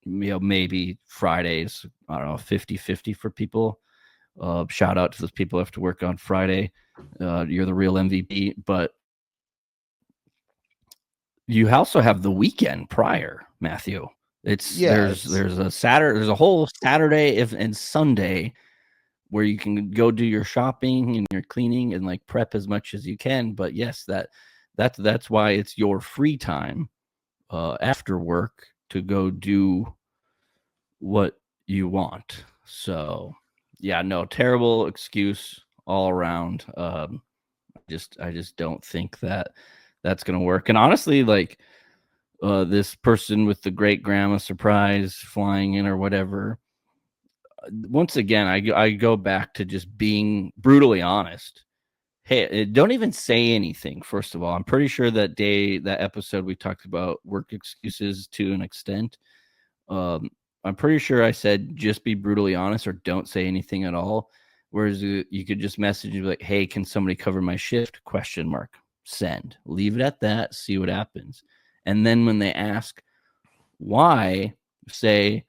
maybe Fridays, I don't know, 50-50 for people. Shout out to those people who have to work on Friday. You're the real MVP. But you also have the weekend prior, Matthew. There's a Saturday, there's a whole Saturday and Sunday where you can go do your shopping and your cleaning and like prep as much as you can. But yes, that's why it's your free time after work to go do what you want. So yeah, no, terrible excuse all around. I just don't think that that's gonna work. And honestly, like, this person with the great grandma surprise flying in or whatever. Once again, I go back to just being brutally honest. Hey, don't even say anything. First of all, I'm pretty sure that episode we talked about work excuses to an extent. I'm pretty sure I said just be brutally honest or don't say anything at all. Whereas you could just message and be like, "Hey, can somebody cover my shift?" ? Send. Leave it at that. See what happens. And then when they ask why, say,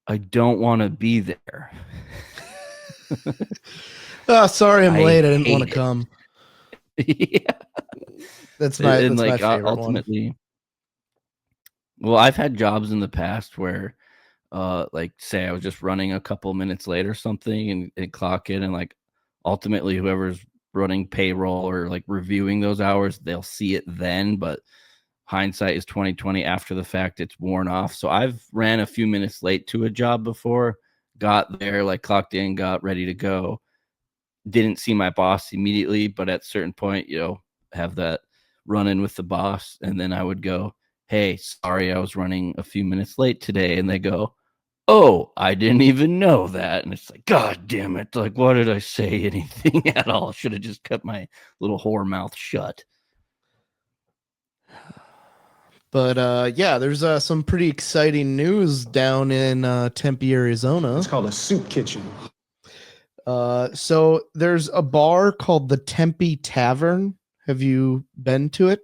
"I don't want to be there." Oh, sorry, I'm late. I didn't want to hate come. it. Yeah. That's And my like favorite one. ultimately, well, I've had jobs in the past where like say I was just running a couple minutes late or something and clock in, and like ultimately whoever's running payroll or like reviewing those hours, they'll see it then, but hindsight is 2020. After the fact, it's worn off. So I've ran a few minutes late to a job before, got there, like clocked in, got ready to go, didn't see my boss immediately, but at a certain point, have that run in with the boss, and then I would go, "Hey, sorry, I was running a few minutes late today," and they go, "Oh, I didn't even know that." And it's like, God damn it. Like, why did I say anything at all? Should have just kept my little whore mouth shut. But yeah, there's some pretty exciting news down in Tempe, Arizona. It's called a soup kitchen. So there's a bar called the Tempe Tavern. Have you been to it?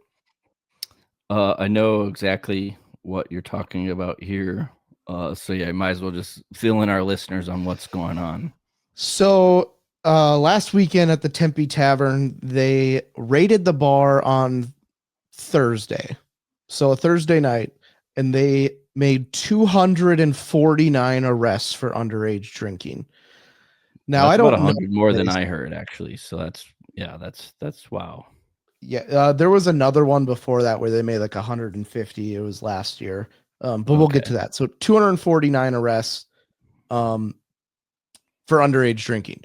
I know exactly what you're talking about here. So yeah, I might as well just fill in our listeners on what's going on. So last weekend at the Tempe Tavern, they raided the bar on Thursday. So a Thursday night, and they made 249 arrests for underage drinking. Now That's I about don't know. 100 more than I heard, actually. So that's wow. Yeah, there was another one before that where they made like 150. It was last year, but we'll get to that. So 249 arrests for underage drinking,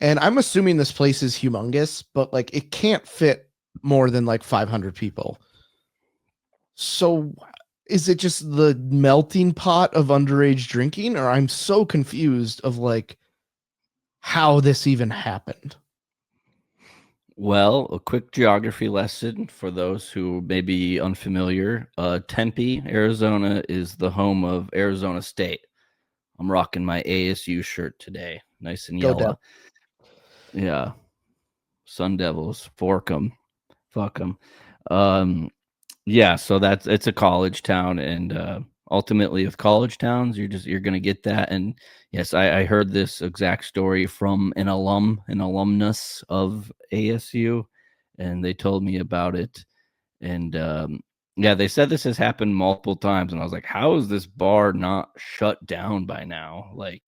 and I'm assuming this place is humongous, but like it can't fit more than like 500 people. So is it just the melting pot of underage drinking, or I'm so confused of like how this even happened? Well, a quick geography lesson for those who may be unfamiliar. Tempe, Arizona is the home of Arizona State. I'm rocking my ASU shirt today. Nice and Go yellow. down. Yeah. Sun Devils. Fork 'em. Fuck 'em. Yeah, so it's a college town, and ultimately with college towns, you're gonna get that. And yes, I heard this exact story from an alumnus of ASU, and they told me about it. And yeah, they said this has happened multiple times, and I was like, how is this bar not shut down by now? Like,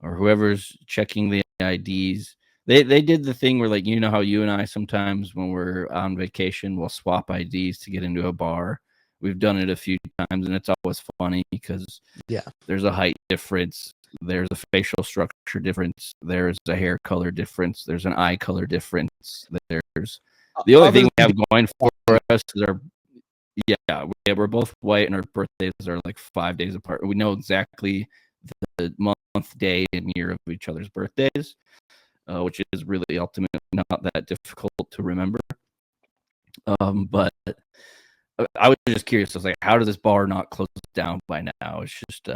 or whoever's checking the IDs. They did the thing where, like, you know how you and I sometimes when we're on vacation we'll swap IDs to get into a bar. We've done it a few times, and it's always funny because Yeah, there's a height difference, there's a facial structure difference, there's a hair color difference, there's an eye color difference. There's the only thing we have going for us is our we're both white, and our birthdays are like 5 days apart. We know exactly the month, day, and year of each other's birthdays, which is really ultimately not that difficult to remember. But I was just curious. I was like, how does this bar not close down by now? It's just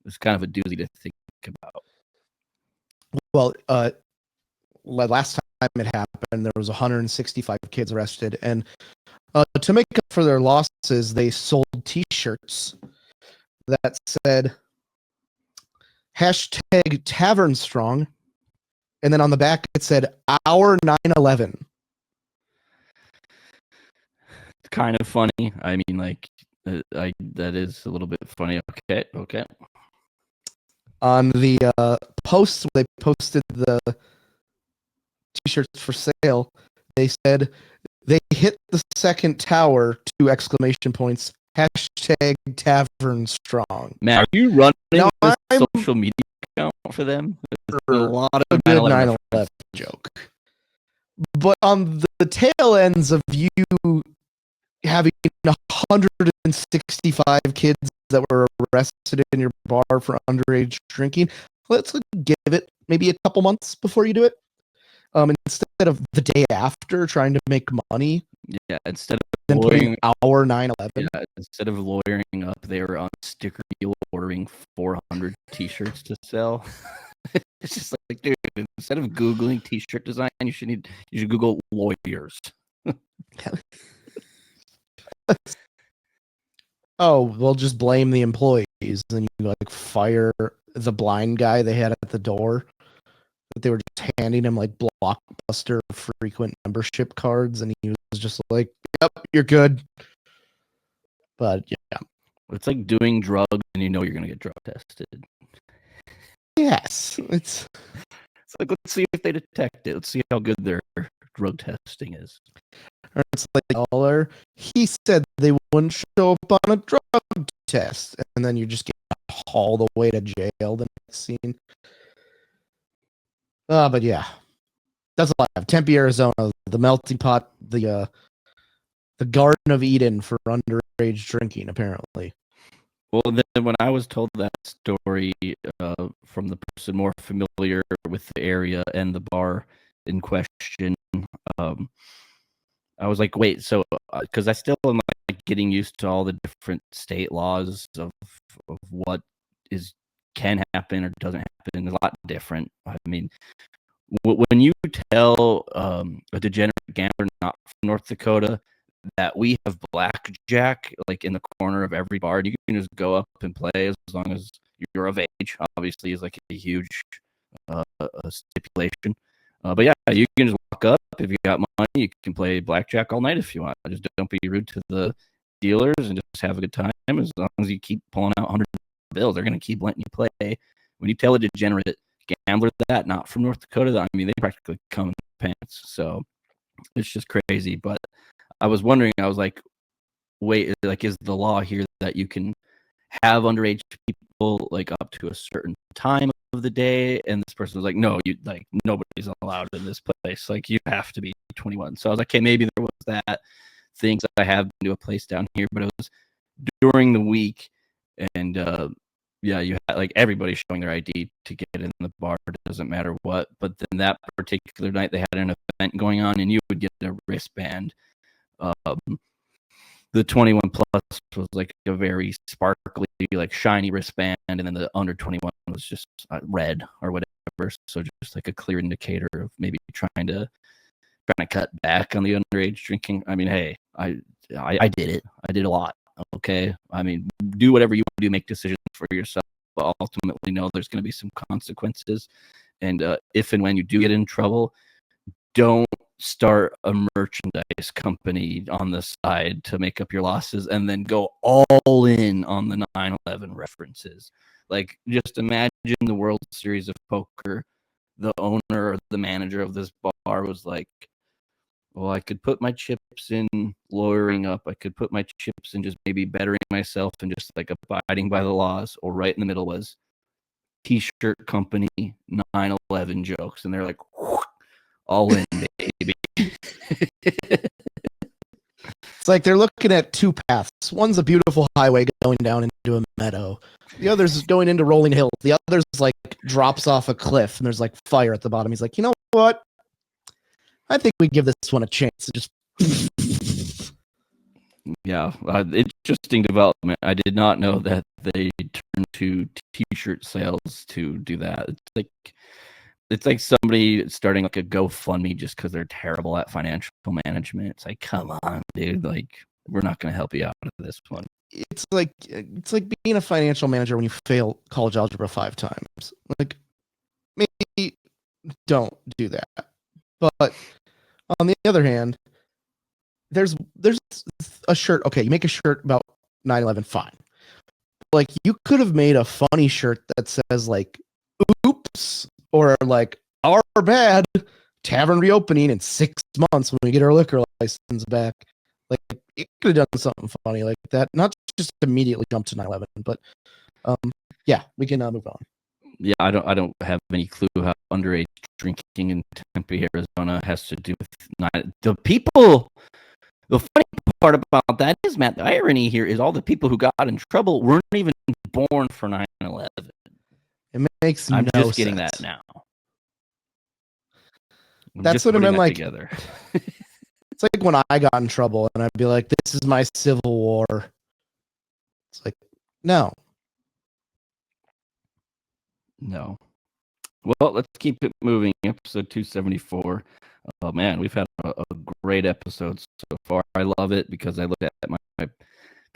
it's kind of a doozy to think about. well, last time it happened, there was 165 kids arrested, and to make up for their losses, they sold T-shirts that said hashtag Tavern Strong, and then on the back it said our 9/11. It's kind of funny. I mean, like, that is a little bit funny. Okay. On the post, they posted the T-shirts for sale. They said they hit the second tower, 2 exclamation points, hashtag Tavern Strong. Matt, are you running Now a I'm social media account for them? There's a for lot a of good 9/11 9/11 joke. But on the tail ends of you having 165 kids that were arrested in your bar for underage drinking, let's give it maybe a couple months before you do it. Instead of the day after trying to make money, Yeah, instead then of putting lawyering, our 9/11. yeah, instead of lawyering up, they were on sticker deal ordering 400 T-shirts to sell. It's just like, dude, instead of Googling T-shirt design, you should Google lawyers. Oh, we'll just blame the employees, and you like fire the blind guy they had at the door. That they were just handing him like Blockbuster frequent membership cards, and he was just like, "Yep, you're good." But yeah, It's like doing drugs and you know you're gonna get drug tested. yes, it's like, let's see if they detect it. Let's see how good their drug testing is. or it's like dollar. He said they wouldn't show up on a drug test, and then you just get hauled away to jail the next scene. But yeah, that's all I have. Tempe, Arizona, the melting pot, the Garden of Eden for underage drinking, apparently. Well, then when I was told that story from the person more familiar with the area and the bar in question, I was like, wait, so because I still am like getting used to all the different state laws of what can happen or doesn't happen. It's a lot different. I mean, when you tell a degenerate gambler not from North Dakota that we have blackjack like in the corner of every bar. You can just go up and play as long as you're of age. Obviously, is like a huge stipulation. But yeah, you can just walk up if you got money. You can play blackjack all night if you want. Just don't be rude to the dealers and just have a good time. As long as you keep pulling out $100 bills, they're going to keep letting you play. When you tell a degenerate gambler that, not from North Dakota, I mean, they practically come in pants. So it's just crazy. But I was wondering, I was like, wait, like, is the law here that you can have underage people like up to a certain time of the day? And this person was like, no, you like nobody's allowed in this place. Like, you have to be 21. So I was like, okay, maybe there was that thing. I have been to a place down here, but it was during the week, and yeah, you had like everybody showing their ID to get in the bar. It doesn't matter what. But then that particular night, they had an event going on, and you would get a wristband. The 21 plus was like a very sparkly, like shiny wristband, and then the under 21 was just red or whatever. So just like a clear indicator of maybe trying to cut back on the underage drinking. I mean, hey, I did it. I did a lot. Okay, I mean, do whatever you want to do, make decisions for yourself, but ultimately know there's going to be some consequences. And if and when you do get in trouble, don't start a merchandise company on the side to make up your losses and then go all in on the 9/11 references. Like, just imagine the World Series of Poker. The owner or the manager of this bar was like, well, I could put my chips in lawyering up. I could put my chips in just maybe bettering myself and just like abiding by the laws. Or right in the middle was T-shirt company 9/11 jokes. And they're like, all in, baby. It's like they're looking at two paths. One's a beautiful highway going down into a meadow. The other's going into rolling hills. The other's like drops off a cliff and there's like fire at the bottom. He's like, you know what? I think we give this one a chance. Just yeah, interesting development. I did not know that they turned to T-shirt sales to do that. It's like somebody starting like a GoFundMe just because they're terrible at financial management. It's like, come on, dude. Like, we're not going to help you out of this one. It's like being a financial manager when you fail college algebra 5 times. Like, maybe don't do that. But on the other hand, there's a shirt. Okay, you make a shirt about 9/11, fine. Like, you could have made a funny shirt that says like, oops, or like, our bad, tavern reopening in 6 months when we get our liquor license back. Like, it could have done something funny like that, not just immediately jump to 9/11. But yeah, we can move on. Yeah, I don't have any clue how underage drinking in Tempe, Arizona has to do with the people. The funny part about that is, Matt, the irony here is all the people who got in trouble weren't even born for 9/11. It makes I'm no just getting sense. that now. That's what I meant. Like, together. It's like when I got in trouble and I'd be like, this is my Civil War. It's like, no. Well, let's keep it moving. Episode 274. Oh, man, we've had a great episode so far. I love it because I looked at my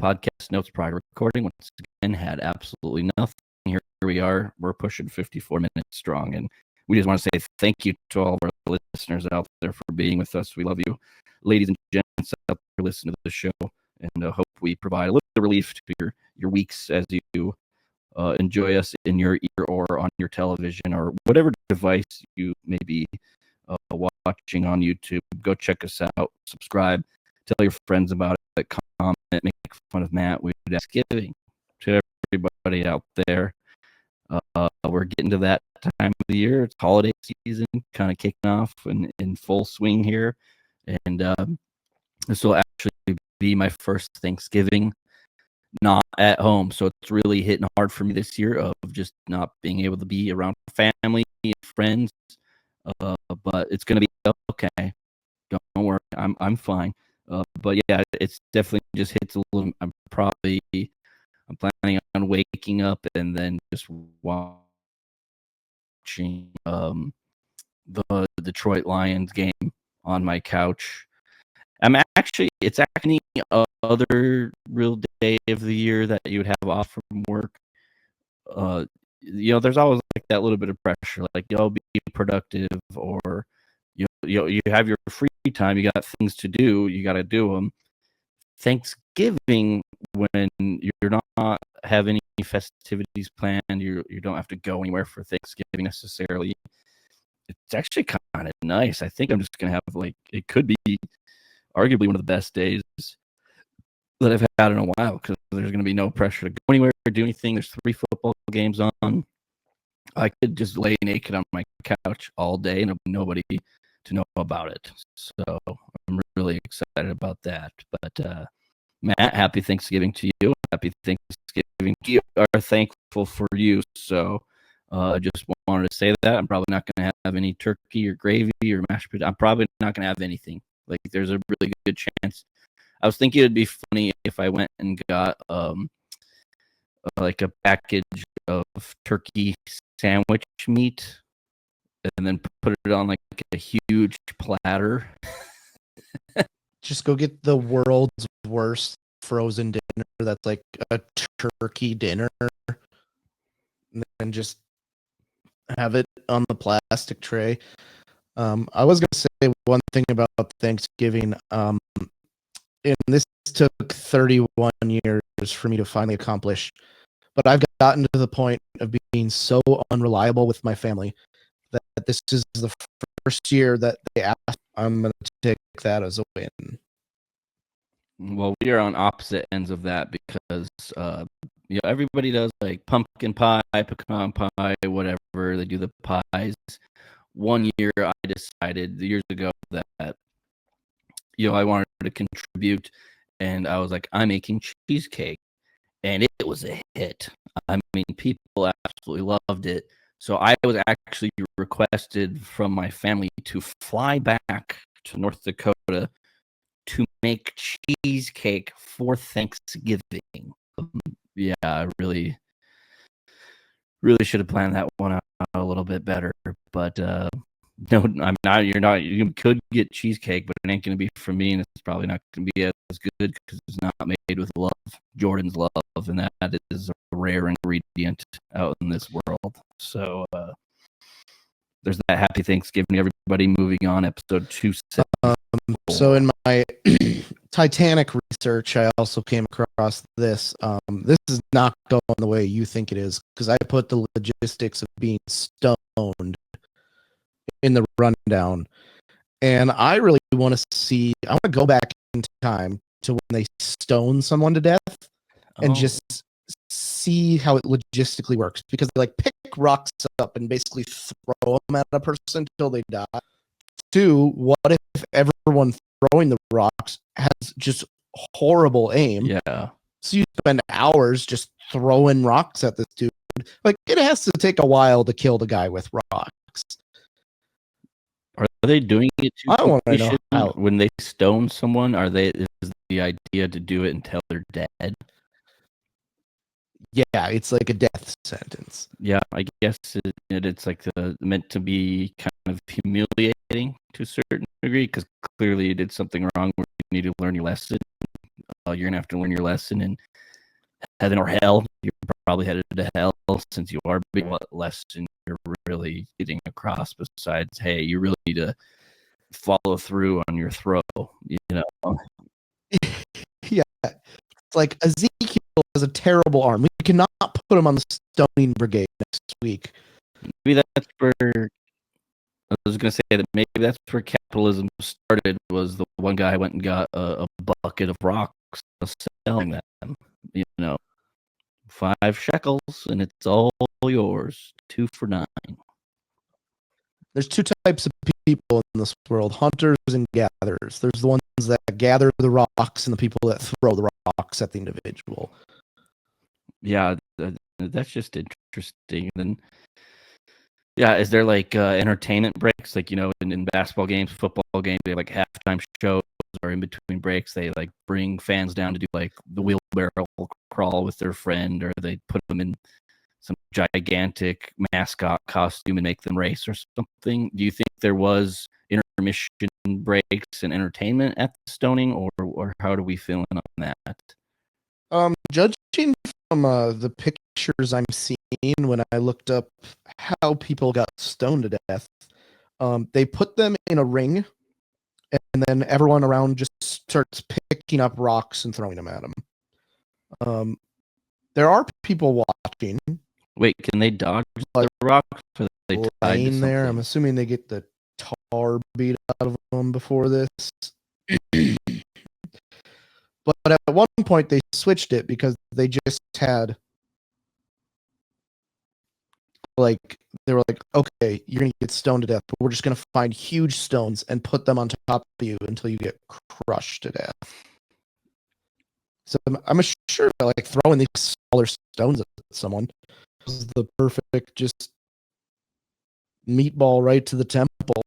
podcast notes prior to recording. Once again, had absolutely nothing. Here we are. We're pushing 54 minutes strong. And we just want to say thank you to all of our listeners out there for being with us. We love you, ladies and gents out there listening to the show. And hope we provide a little relief to your weeks as you enjoy us in your ear or on your television or whatever device you may be watching on YouTube. Go check us out. Subscribe. Tell your friends about it. Comment. Make fun of Matt. We would ask giving to everybody out there. We're getting to that time of the year. It's holiday season, kind of kicking off in full swing here. And this will actually be my first Thanksgiving not at home. So it's really hitting hard for me this year of just not being able to be around family and friends. But it's going to be okay. Don't worry. I'm fine. But yeah, it's definitely just hits a little. I'm planning on waking up and then just watching the Detroit Lions game on my couch It's actually any other real day of the year that you would have off from work. There's always like that little bit of pressure, like be productive, or you have your free time, you got things to do, you got to do them. Thanksgiving, when you're not have any festivities planned, you don't have to go anywhere for Thanksgiving necessarily. It's actually kind of nice. I think I'm just gonna have it could be arguably one of the best days that I've had in a while, because there's going to be no pressure to go anywhere or do anything. There's 3 football games on. I could just lay naked on my couch all day and nobody to know about it. So I'm really excited about that. But Matt, happy Thanksgiving to you. Happy Thanksgiving. We are thankful for you. So I just wanted to say that. I'm probably not going to have any turkey or gravy or mashed potatoes. I'm probably not going to have anything. Like, there's a really good chance. I was thinking it'd be funny if I went and got like a package of turkey sandwich meat and then put it on like a huge platter. Just go get the world's worst frozen dinner that's like a turkey dinner, and then just have it on the plastic tray. I was going to say one thing about Thanksgiving. And this took 31 years for me to finally accomplish, but I've gotten to the point of being so unreliable with my family that this is the first year that they asked. I'm going to take that as a win. Well, we are on opposite ends of that, because everybody does like pumpkin pie, pecan pie, whatever. They do the pies. One year I decided years ago that I wanted to contribute, and I was like, I'm making cheesecake, and it was a hit. I mean, people absolutely loved it. So I was actually requested from my family to fly back to North Dakota to make cheesecake for Thanksgiving. Yeah, I really should have planned that one out a little bit better, but no, I'm not. You're not. You could get cheesecake, but it ain't going to be from me, and it's probably not going to be as good because it's not made with love, Jordan's love, and that is a rare ingredient out in this world. So there's that. Happy Thanksgiving, everybody. Moving on, episode 274. So in my Titanic research, I also came across this. This is not going the way you think it is, because I put the logistics of being stoned in the rundown, and I really want to go back in time to when they stone someone to death and just see how it logistically works, because they like pick rocks up and basically throw them at a person until they die. 2, what if everyone throwing the rocks has just horrible aim? Yeah. So you spend hours just throwing rocks at this dude. Like, it has to take a while to kill the guy with rocks. Are they doing it too? I want to know how. When they stone someone, is the idea to do it until they're dead? Yeah, it's like a death sentence. Yeah, I guess it's like meant to be kind of humiliating to a certain degree, because clearly you did something wrong where you need to learn your lesson. You're going to have to learn your lesson in heaven or hell. You're probably headed to hell since you are. But what lesson you're really getting across besides, hey, you really need to follow through on your throw, Yeah. It's like Ezekiel has a terrible arm. We cannot put him on the stoning brigade next week. Maybe that's where I was going to say that maybe that's where capitalism started. Was the one guy went and got a bucket of rocks, selling them, 5 shekels, and it's all yours. 2 for 9. There's 2 types of people in this world: hunters and gatherers. There's the ones that gather the rocks and the people that throw the rocks at the individual. Yeah, that's just interesting. And then, yeah, is there like entertainment breaks? Like, in basketball games, football games, they have like halftime shows, or in between breaks, they like bring fans down to do like the wheelbarrow crawl with their friend, or they put them in some gigantic mascot costume and make them race or something. Do you think there was intermission breaks and entertainment at the stoning, or how do we feel on that? Judging from the pictures I'm seeing when I looked up how people got stoned to death, they put them in a ring, and then everyone around just starts picking up rocks and throwing them at them. There are people watching. Wait, can they dodge the rocks? Or they tied to Laying there. something? I'm assuming they get the tar beat out of them before this. But at one point they switched it because they just had they were like, okay, you're gonna get stoned to death, but we're just gonna find huge stones and put them on top of you until you get crushed to death. So I'm sure that like throwing these smaller stones at someone is the perfect just meatball right to the temple.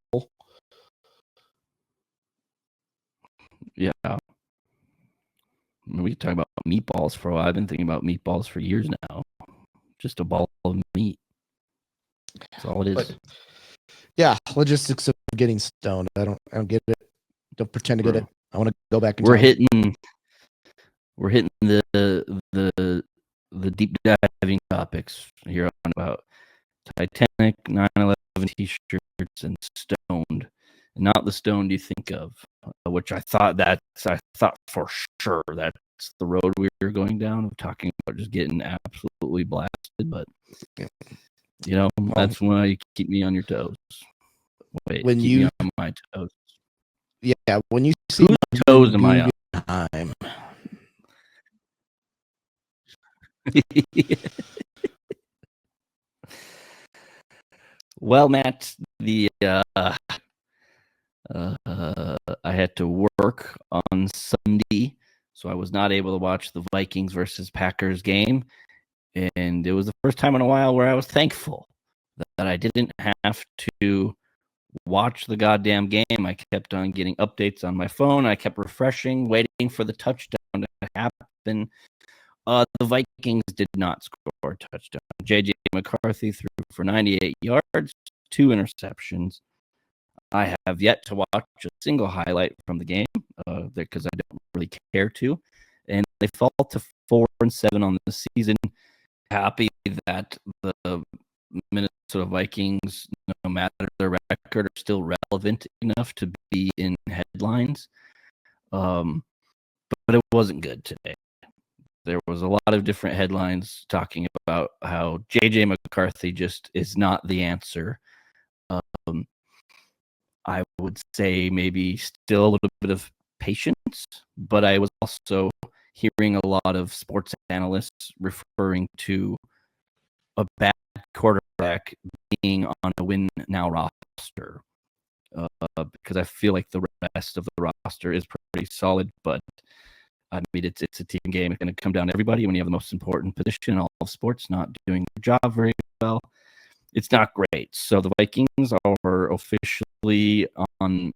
Yeah. We talk about meatballs for a while. I've been thinking about meatballs for years now. Just a ball of meat. That's all it is. But, yeah, logistics of getting stoned. I don't get it. Don't pretend to get it. I want to go back in We're time. We're hitting the deep diving topics here on about Titanic, 9/11 t-shirts, and stoned. Not the stoned you think of, which I thought for sure that's the road we were going down of talking about just getting absolutely blasted. But that's why you keep me on your toes. Wait, when keep you me on my toes. Yeah, when you see whose toes am I on? Time. Well, Matt, I had to work on Sunday, so I was not able to watch the Vikings versus Packers game. And it was the first time in a while where I was thankful that I didn't have to watch the goddamn game. I kept on getting updates on my phone. I kept refreshing, waiting for the touchdown to happen. The Vikings did not score a touchdown. J.J. McCarthy threw for 98 yards, 2 interceptions. I have yet to watch a single highlight from the game because I don't really care to. And they fall to 4-7 on the season. Happy that the Minnesota Vikings, no matter their record, are still relevant enough to be in headlines. But it wasn't good today. There was a lot of different headlines talking about how J.J. McCarthy just is not the answer. I would say maybe still a little bit of patience, but I was also hearing a lot of sports analysts referring to a bad quarterback being on a win now roster because I feel like the rest of the roster is pretty solid, but I mean, it's a team game. It's going to come down to everybody when you have the most important position in all of sports not doing their job very well. It's not great. So the Vikings are officially on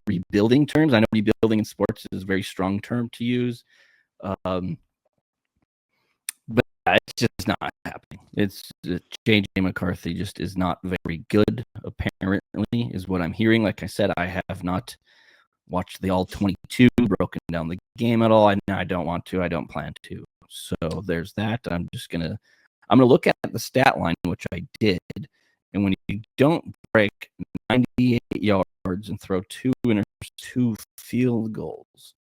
rebuilding terms. I know rebuilding in sports is a very strong term to use. But it's just not happening. It's J.J. McCarthy just is not very good, apparently, is what I'm hearing. Like I said, I have not watched the all 22, broken down the game at all. I don't want to. I don't plan to. So there's that. I'm gonna look at the stat line, which I did. And when you don't break 98 yards and throw 2 field goals,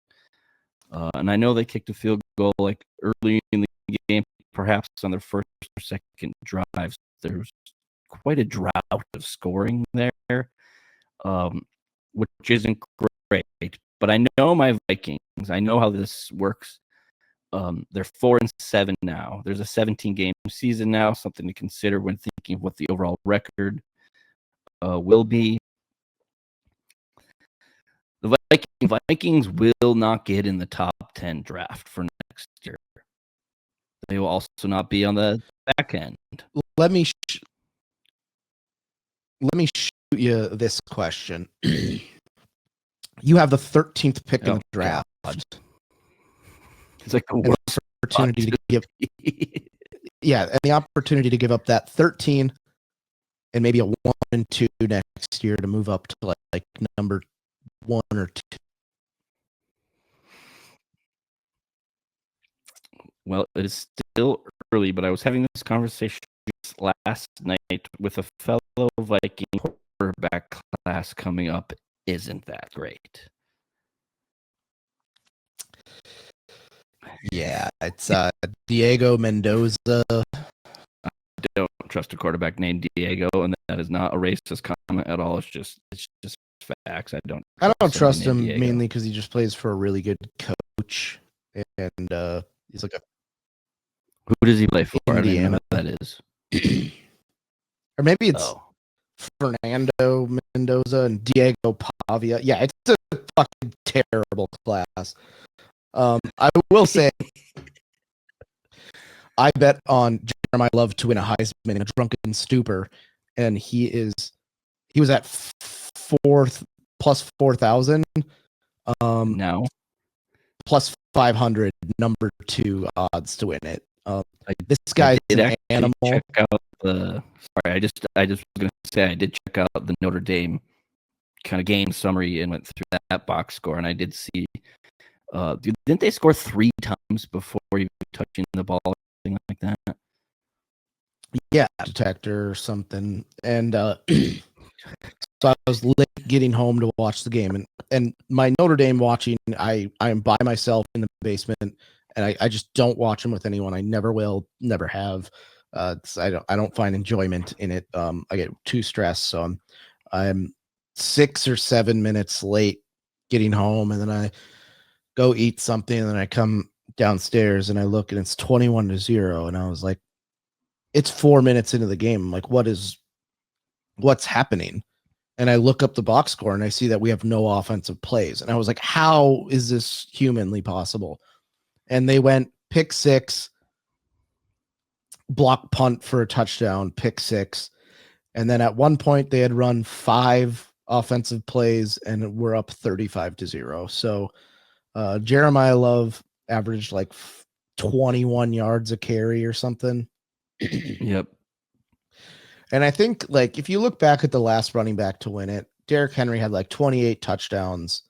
and I know they kicked a field goal like early in the game, perhaps on their first or second drives. There's quite a drought of scoring there, which isn't great. But I know my Vikings. I know how this works. They're 4-7 now. There's a 17-game season now, something to consider when thinking of what the overall record will be. The Vikings will not get in the top 10 draft for next year. They will also not be on the back end. Let me shoot you this question. You have the 13th pick in the draft. God. It's like the worst opportunity to give. Yeah, and the opportunity to give up that 13 and maybe a 1 1-2 next year to move up to like number 1 or 2. Well, it is still early, but I was having this conversation last night with a fellow Viking quarterback class coming up. Isn't that great? Yeah, it's Diego Mendoza. Don't trust a quarterback named Diego, and that is not a racist comment at all. It's just facts. I don't trust him Diego. mainly because he just plays for a really good coach, and he's like a. Who does he play for? Indiana. I don't know who that is. Or maybe it's Fernando Mendoza and Diego Pavia. Yeah, it's a fucking terrible class. I will say, I bet on Jeremiah Love to win a Heisman in a drunken stupor, and he was at fourth plus 4,000. No, plus 500, number 2 odds to win it. This guy's an animal. Check out the. Sorry, I just was gonna say I did check out the Notre Dame kind of game summary and went through that box score, and I did see. Didn't they score 3 times before even touching the ball or something like that? Yeah, detector or something, and so I was late getting home to watch the game, and my Notre Dame watching. I am by myself in the basement, and I just don't watch them with anyone. I never will, never have. I don't find enjoyment in it. I get too stressed, so I'm 6 or 7 minutes late getting home, and then I go eat something, and then I come downstairs and I look, and it's 21-0, and I was like, it's 4 minutes into the game. I'm like, what's happening? And I look up the box score and I see that we have no offensive plays. And I was like, how is this humanly possible? And they went pick 6, block punt for a touchdown, pick 6. And then at one point they had run 5 offensive plays and we're up 35-0. So Jeremiah Love averaged like 21 yards a carry or something. Yep. And I think, like, if you look back at the last running back to win it, Derrick Henry had like 28 touchdowns.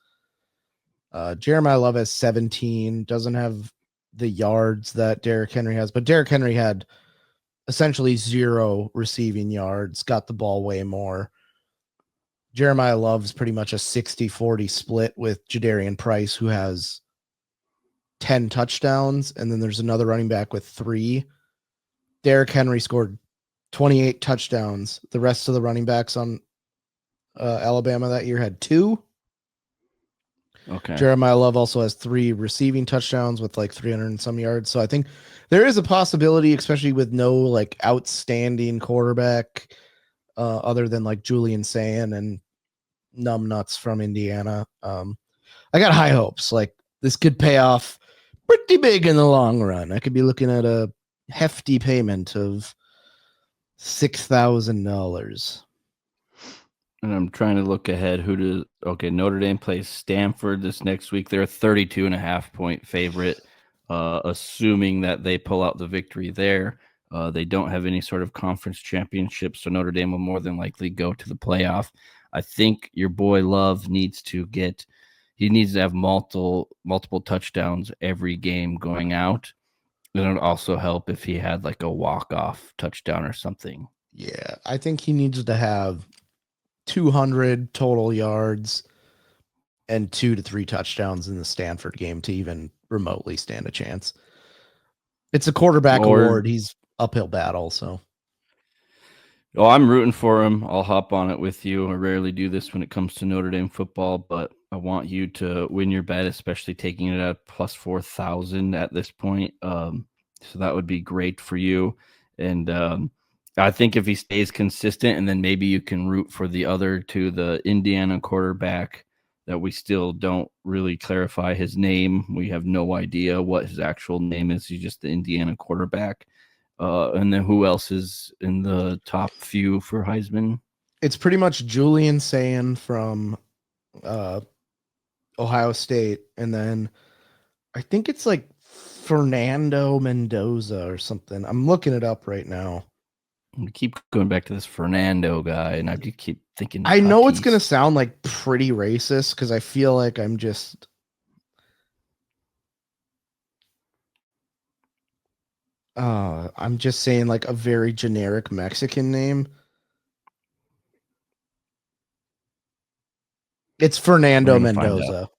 Jeremiah Love has 17, doesn't have the yards that Derrick Henry has, but Derrick Henry had essentially 0 receiving yards, got the ball way more. Jeremiah Love's pretty much a 60-40 split with Jadarian Price, who has 10 touchdowns, and then there's another running back with 3. Derrick Henry scored 28 touchdowns. The rest of the running backs on Alabama that year had 2. Okay. Jeremiah Love also has 3 receiving touchdowns with like 300 and some yards. So I think there is a possibility, especially with no like outstanding quarterback other than like Julian Sayin and numbnuts from Indiana. I got high hopes. Like, this could pay off pretty big in the long run. I could be looking at a hefty payment of $6,000. And I'm trying to look ahead. Notre Dame plays Stanford this next week. They're a 32.5 point favorite, assuming that they pull out the victory there. They don't have any sort of conference championship, so Notre Dame will more than likely go to the playoff. I think your boy Love needs to have multiple touchdowns every game going out. And it would also help if he had like a walk-off touchdown or something. Yeah, I think he needs to have 200 total yards and 2 to 3 touchdowns in the Stanford game to even remotely stand a chance. It's a quarterback award. He's uphill battle, so. Oh, I'm rooting for him. I'll hop on it with you. I rarely do this when it comes to Notre Dame football, but I want you to win your bet, especially taking it at plus 4,000 at this point. So that would be great for you. And I think if he stays consistent, and then maybe you can root for the other 2, the Indiana quarterback that we still don't really clarify his name. We have no idea what his actual name is. He's just the Indiana quarterback. And then who else is in the top few for Heisman? It's pretty much Julian Sayin from Ohio State, and then I think it's like Fernando Mendoza or something. I'm looking it up right now. I keep going back to this Fernando guy, and I just keep thinking I know it's going to Tatis. sound like pretty racist because I feel like I'm just. I'm just saying like a very generic Mexican name. It's We're Fernando gonna find out. Mendoza.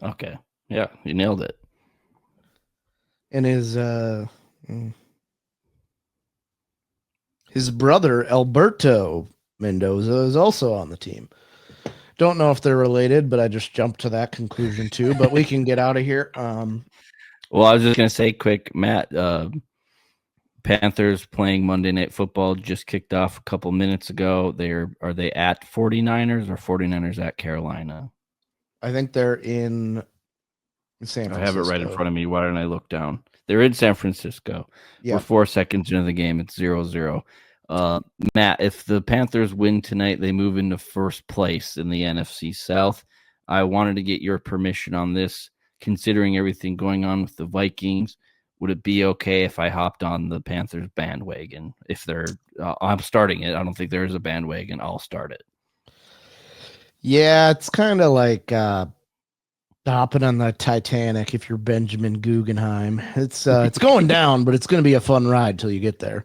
Okay, yeah, you nailed it. And his brother Alberto Mendoza is also on the team. Don't know if they're related, but I just jumped to that conclusion too. But we can get out of here. Well, I was just gonna say quick, Matt. Panthers playing Monday Night Football just kicked off a couple minutes ago. Are they at 49ers or 49ers at Carolina? I think they're in San Francisco. I have it right in front of me. Why don't I look down? They're in San Francisco. Yeah. We're 4 seconds into the game. It's 0-0. Matt, if the Panthers win tonight, they move into first place in the NFC South. I wanted to get your permission on this, considering everything going on with the Vikings. Would it be okay if I hopped on the Panthers bandwagon? If I'm starting it. I don't think there is a bandwagon. I'll start it. Yeah, it's kind of like hopping on the Titanic if you're Benjamin Guggenheim. It's going down, but it's going to be a fun ride till you get there.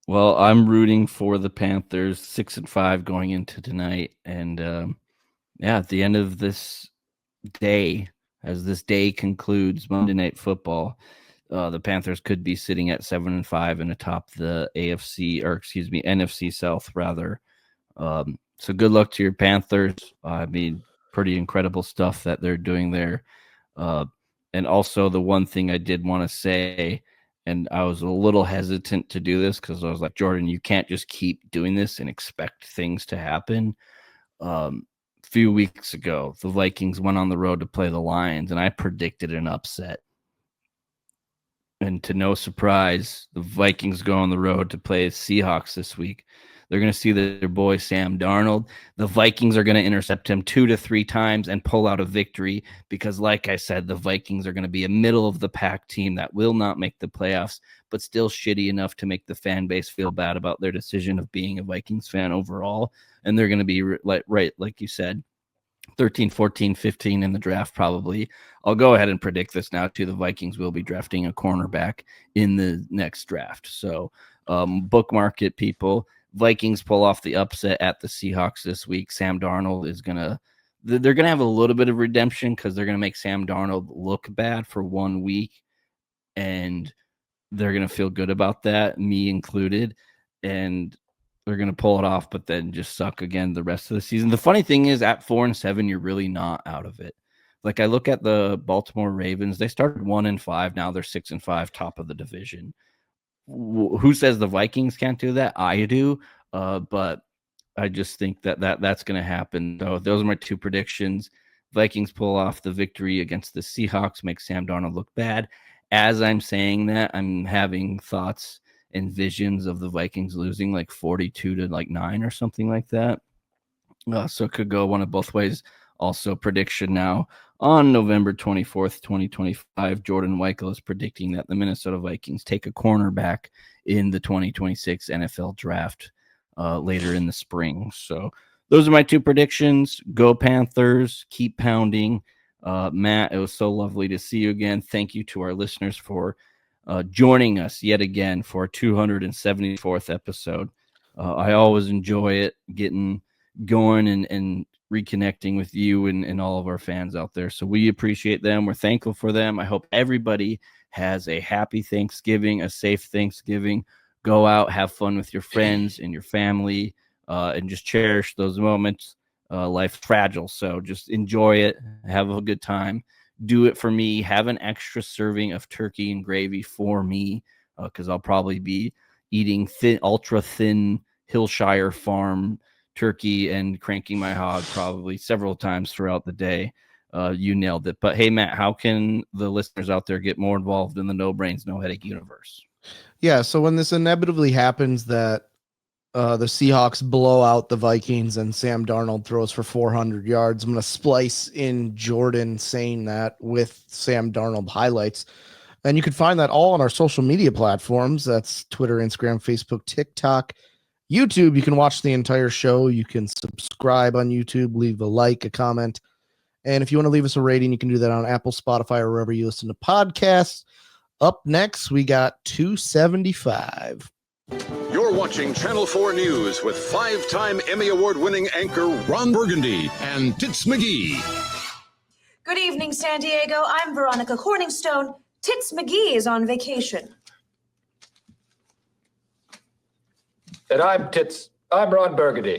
Well, I'm rooting for the Panthers, 6-5 going into tonight, and at the end of this day, as this day concludes, Monday Night Football, the Panthers could be sitting at 7-5 and atop the NFC South rather. So good luck to your Panthers. I mean, pretty incredible stuff that they're doing there. And also the one thing I did want to say, and I was a little hesitant to do this because I was like, Jordan, you can't just keep doing this and expect things to happen. Few weeks ago, the Vikings went on the road to play the Lions, and I predicted an upset. And to no surprise, the Vikings go on the road to play the Seahawks this week. They're going to see their boy Sam Darnold. The Vikings are going to intercept him 2 to 3 times and pull out a victory because, like I said, the Vikings are going to be a middle-of-the-pack team that will not make the playoffs, but still shitty enough to make the fan base feel bad about their decision of being a Vikings fan overall. And they're going to be, like you said, 13, 14, 15 in the draft probably. I'll go ahead and predict this now too. The Vikings will be drafting a cornerback in the next draft. So bookmark it, people. Vikings pull off the upset at the Seahawks this week. Sam Darnold is they're going to have a little bit of redemption because they're going to make Sam Darnold look bad for 1 week. And they're going to feel good about that, me included. And they're going to pull it off, but then just suck again the rest of the season. The funny thing is at 4-7, you're really not out of it. Like I look at the Baltimore Ravens, they started 1-5. Now they're 6-5, top of the division. Who says the Vikings can't do that? I do. But I just think that's going to happen. So those are my 2 predictions. Vikings pull off the victory against the Seahawks, make Sam Darnold look bad. As I'm saying that, I'm having thoughts and visions of the Vikings losing like 42 to like 9 or something like that. So it could go one of both ways. Also, prediction now on November 24th, 2025, Jordan Weichel is predicting that the Minnesota Vikings take a cornerback in the 2026 NFL draft later in the spring. So those are my 2 predictions. Go Panthers. Keep pounding. Matt, it was so lovely to see you again. Thank you to our listeners for joining us yet again for our 274th episode. I always enjoy it, getting going and reconnecting with you and all of our fans out there. So we appreciate them. We're thankful for them. I hope everybody has a happy Thanksgiving, a safe Thanksgiving. Go out, have fun with your friends and your family, and just cherish those moments. Life's fragile, so just enjoy it. Have a good time. Do it for me. Have an extra serving of turkey and gravy for me because I'll probably be eating ultra thin Hillshire Farm turkey and cranking my hog probably several times throughout the day. You nailed it. But hey, Matt, how can the listeners out there get more involved in the No Brains, No Headache universe? Yeah, so when this inevitably happens that the Seahawks blow out the Vikings and Sam Darnold throws for 400 yards, I'm going to splice in Jordan saying that with Sam Darnold highlights. And you can find that all on our social media platforms. That's Twitter, Instagram, Facebook, TikTok, YouTube. You can watch the entire show. You can subscribe on YouTube, leave a like, a comment. And if you want to leave us a rating, you can do that on Apple, Spotify, or wherever you listen to podcasts. Up next, we got 275. You're watching Channel 4 News with 5-time Emmy Award-winning anchor Ron Burgundy and Tits McGee. Good evening, San Diego. I'm Veronica Corningstone. Tits McGee is on vacation. And I'm Ron Burgundy.